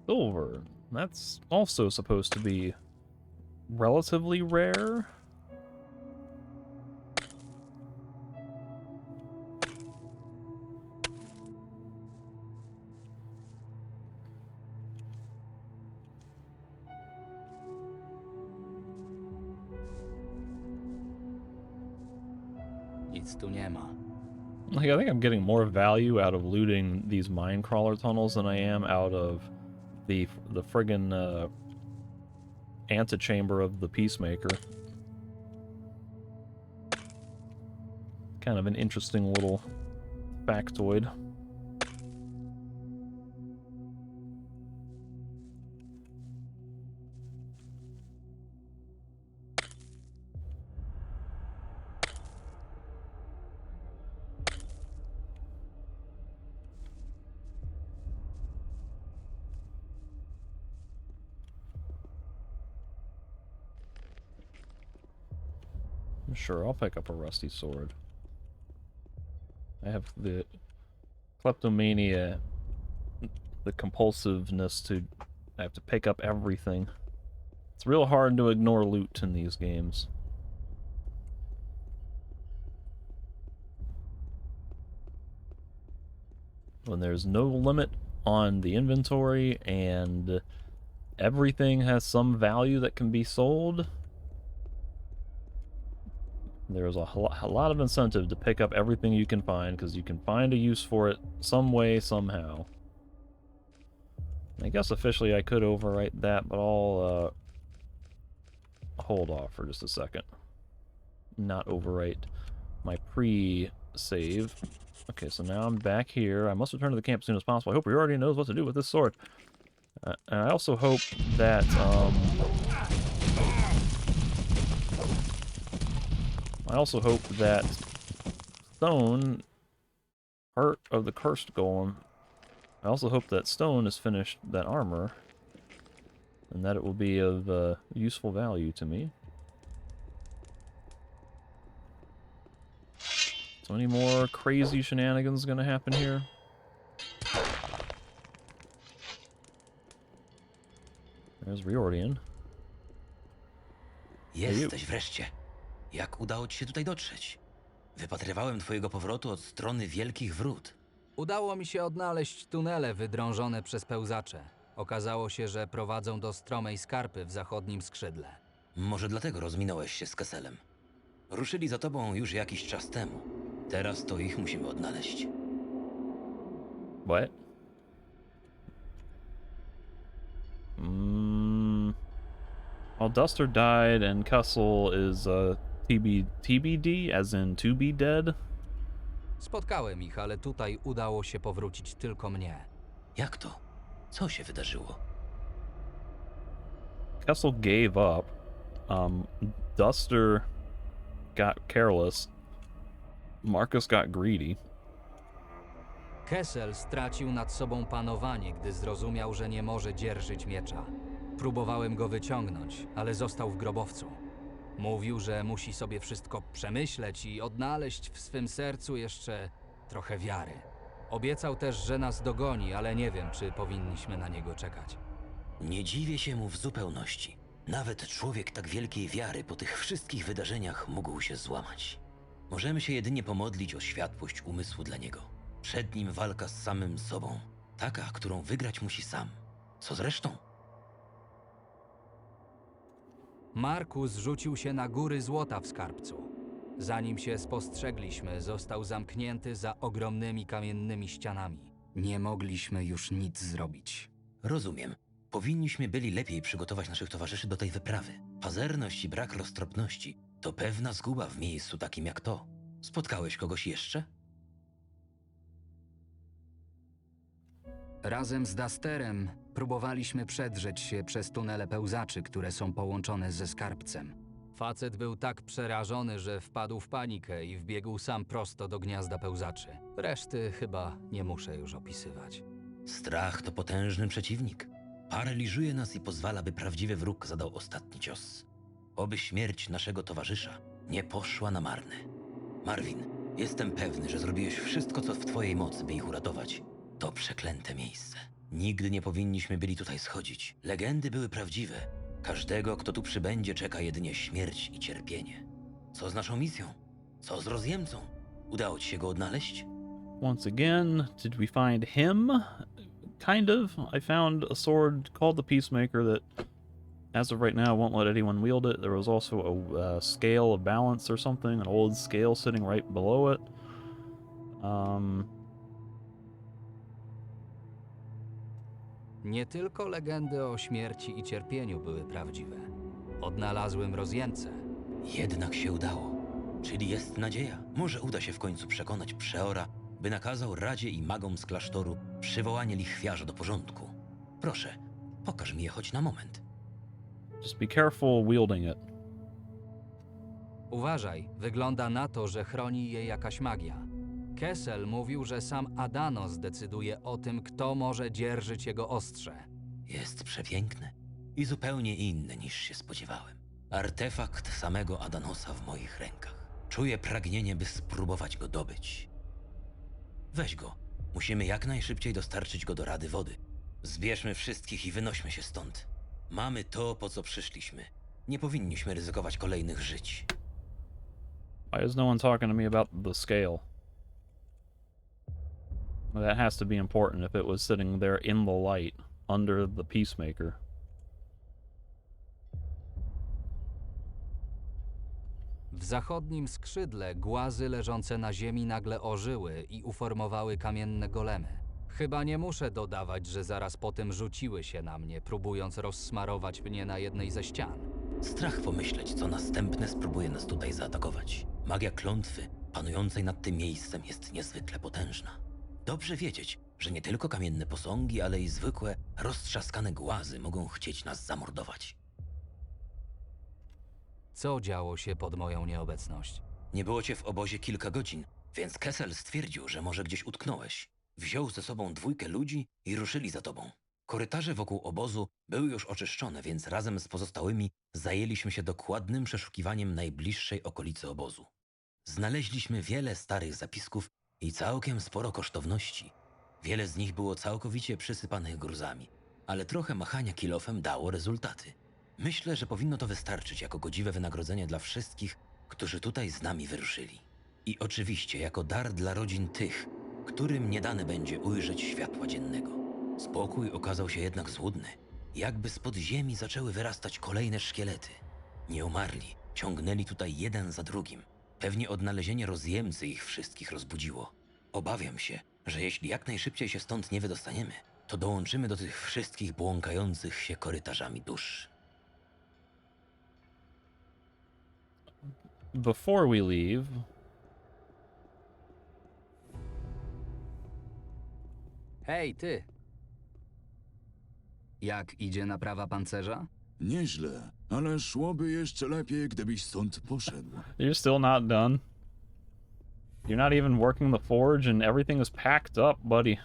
Silver. That's also supposed to be relatively rare. Nic tu nie ma. Like, I think I'm getting more value out of looting these mine crawler tunnels than I am out of the friggin' antechamber of the Peacemaker. Kind of an interesting little factoid. Sure, I'll pick up a rusty sword. I have the kleptomania, the compulsiveness to... I have to pick up everything. It's real hard to ignore loot in these games. When there's no limit on the inventory and everything has some value that can be sold, there's a lot of incentive to pick up everything you can find, because you can find a use for it some way, somehow. I guess officially I could overwrite that, but I'll hold off for just a second. Not overwrite my pre-save. Okay, so now I'm back here. I must return to the camp as soon as possible. I hope he already knows what to do with this sword. And I also hope that, Stone, Heart of the Cursed Golem, I also hope that Stone has finished that armor, and that it will be of useful value to me. So any more crazy shenanigans gonna happen here? There's Riordan. Jesteś wreszcie. Jak udało ci się tutaj dotrzeć? Wypatrywałem twojego powrotu od strony Wielkich Wrót. Udało mi się odnaleźć tunele wydrążone przez pełzacze. Okazało się, że prowadzą do stromej skarpy w zachodnim skrzydle. Może dlatego rozminąłeś się z Kesselem. Ruszyli za tobą już jakiś czas temu. Teraz to ich musimy odnaleźć. What? Well, Duster died and Kessel is TBD, as in to be dead. Spotkałem ich, ale tutaj udało się powrócić tylko mnie. Jak to? Co się wydarzyło? Kessel gave up. Duster got careless. Marcus got greedy. Kessel stracił nad sobą panowanie, gdy zrozumiał, że nie może dzierżyć miecza. Próbowałem go wyciągnąć, ale został w grobowcu. Mówił, że musi sobie wszystko przemyśleć i odnaleźć w swym sercu jeszcze trochę wiary. Obiecał też, że nas dogoni, ale nie wiem, czy powinniśmy na niego czekać. Nie dziwię się mu w zupełności. Nawet człowiek tak wielkiej wiary po tych wszystkich wydarzeniach mógł się złamać. Możemy się jedynie pomodlić o światłość umysłu dla niego. Przed nim walka z samym sobą. Taka, którą wygrać musi sam. Co zresztą? Markus rzucił się na góry złota w skarbcu. Zanim się spostrzegliśmy, został zamknięty za ogromnymi kamiennymi ścianami. Nie mogliśmy już nic zrobić. Rozumiem. Powinniśmy byli lepiej przygotować naszych towarzyszy do tej wyprawy. Pazerność i brak roztropności to pewna zguba w miejscu takim jak to. Spotkałeś kogoś jeszcze? Razem z Dusterem próbowaliśmy przedrzeć się przez tunele pełzaczy, które są połączone ze skarbcem. Facet był tak przerażony, że wpadł w panikę i wbiegł sam prosto do gniazda pełzaczy. Reszty chyba nie muszę już opisywać. Strach to potężny przeciwnik. Paraliżuje nas i pozwala, by prawdziwy wróg zadał ostatni cios. Oby śmierć naszego towarzysza nie poszła na marne. Marvin, jestem pewny, że zrobiłeś wszystko, co w twojej mocy, by ich uratować. To przeklęte miejsce. Nigdy nie powinniśmy byli tutaj schodzić. Legendy były prawdziwe. Każdego, kto tu przybędzie, czeka jedynie śmierć i cierpienie. Co z naszą misją? Co z rozjemcą? Udało ci się go odnaleźć? Once again, did we find him? Kind of. I found a sword called the Peacemaker that, as of right now, won't let anyone wield it. There was also a scale of balance or something, an old scale sitting right below it. Nie tylko legendy o śmierci i cierpieniu były prawdziwe. Odnalazłem rozjemcę. Jednak się udało. Czyli jest nadzieja. Może uda się w końcu przekonać przeora, by nakazał Radzie i magom z klasztoru przywołanie lichwiarza do porządku. Proszę, pokaż mi je choć na moment. Just be careful wielding it. Uważaj, wygląda na to, że chroni je jakaś magia. Kessel mówił, że sam Adano zdecyduje o tym, kto może dzierżyć jego ostrze. Jest przepiękny i zupełnie inny niż się spodziewałem. Artefakt samego Adanosa w moich rękach. Czuję pragnienie, by spróbować go dobyć. Weź go. Musimy jak najszybciej dostarczyć go do Rady Wody. Zbierzmy wszystkich i wynośmy się stąd. Mamy to, po co przyszliśmy. Nie powinniśmy ryzykować kolejnych żyć. Why is no one talking to me about the scale? Well, that has to be important if it was sitting there in the light, under the Peacemaker. W zachodnim skrzydle głazy leżące na ziemi nagle ożyły i uformowały kamienne golemy. Chyba nie muszę dodawać, że zaraz potem rzuciły się na mnie, próbując rozsmarować mnie na jednej ze ścian. Strach pomyśleć, co następne spróbuje nas tutaj zaatakować. Magia klątwy panującej nad tym miejscem jest niezwykle potężna. Dobrze wiedzieć, że nie tylko kamienne posągi, ale i zwykłe, roztrzaskane głazy mogą chcieć nas zamordować. Co działo się pod moją nieobecność? Nie było cię w obozie kilka godzin, więc Kessel stwierdził, że może gdzieś utknąłeś. Wziął ze sobą 2 ludzi i ruszyli za tobą. Korytarze wokół obozu były już oczyszczone, więc razem z pozostałymi zajęliśmy się dokładnym przeszukiwaniem najbliższej okolicy obozu. Znaleźliśmy wiele starych zapisków i całkiem sporo kosztowności. Wiele z nich było całkowicie przysypanych gruzami, ale trochę machania kilofem dało rezultaty. Myślę, że powinno to wystarczyć jako godziwe wynagrodzenie dla wszystkich, którzy tutaj z nami wyruszyli. I oczywiście jako dar dla rodzin tych, którym nie dane będzie ujrzeć światła dziennego. Spokój okazał się jednak złudny. Jakby spod ziemi zaczęły wyrastać kolejne szkielety. Nie umarli, ciągnęli tutaj jeden za drugim. Pewnie odnalezienie rozjemcy ich wszystkich rozbudziło. Obawiam się, że jeśli jak najszybciej się stąd nie wydostaniemy, to dołączymy do tych wszystkich błąkających się korytarzami dusz. Before we leave... Hej, ty! Jak idzie naprawa pancerza? Nieźle, ale szłoby jeszcze lepiej, gdybyś stąd poszedł. You're still not done? You're not even working the forge and everything is packed up, buddy.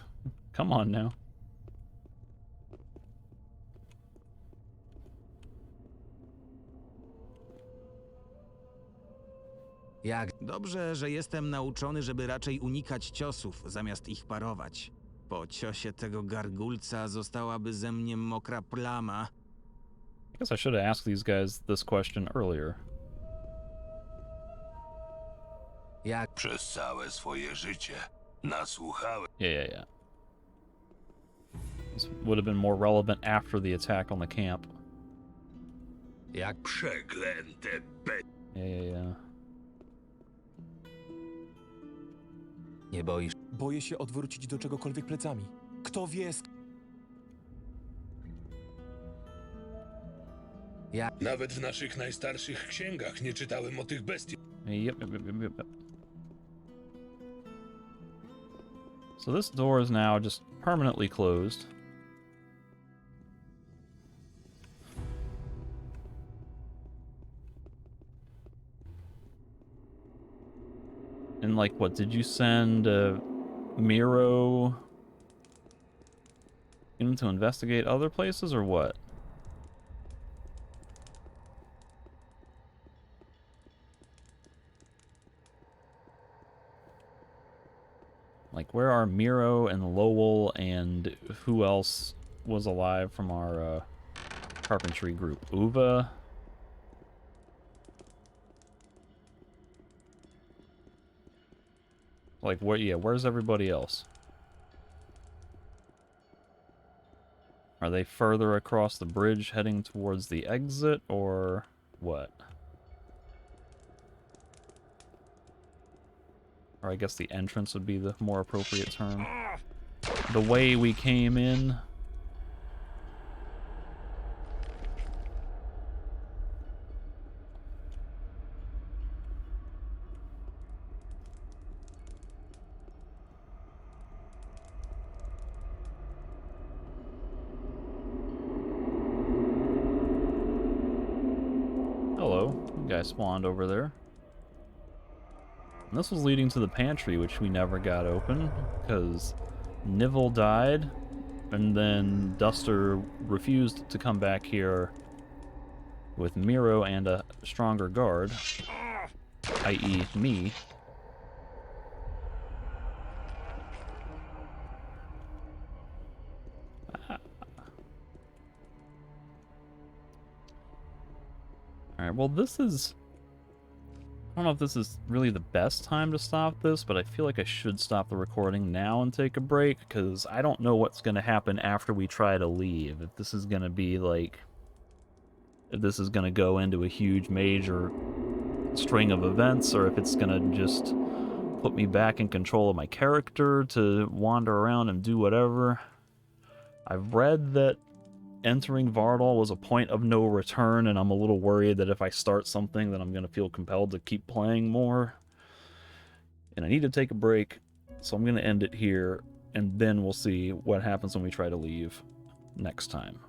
Come on now. Jak? Dobrze, że jestem nauczony, żeby raczej unikać ciosów, zamiast ich parować. Po ciosie tego gargulca zostałaby ze mnie mokra plama. I guess I should have asked these guys this question earlier. Jak? Przez całe swoje życie nasłuchałem. Yeah. This would have been more relevant after the attack on the camp. Jak? Przeklęte Yeah. Nie boisz? Boję się odwrócić do czegokolwiek plecami. Kto wie, Jak? Nawet w naszych najstarszych księgach nie czytałem o tych bestiach. Yep. So this door is now just permanently closed. And like, what, did you send Miro in to investigate other places or what? Like, where are Miro and Lowell and who else was alive from our carpentry group? Uva? Like, where? Yeah, where's everybody else? Are they further across the bridge heading towards the exit, or what? Or I guess the entrance would be the more appropriate term. The way we came in. Hello, you guys spawned over there. And this was leading to the pantry, which we never got open, because Nivell died, and then Duster refused to come back here with Miro and a stronger guard, i.e. me. Alright, well this is... I don't know if this is really the best time to stop this, but I feel like I should stop the recording now and take a break, because I don't know what's going to happen after we try to leave. If this is going to be like... if this is going to go into a huge major string of events, or if it's going to just put me back in control of my character to wander around and do whatever. I've read that entering Vardal was a point of no return, and I'm a little worried that if I start something, then I'm going to feel compelled to keep playing more. And I need to take a break, so I'm going to end it here, and then we'll see what happens when we try to leave next time.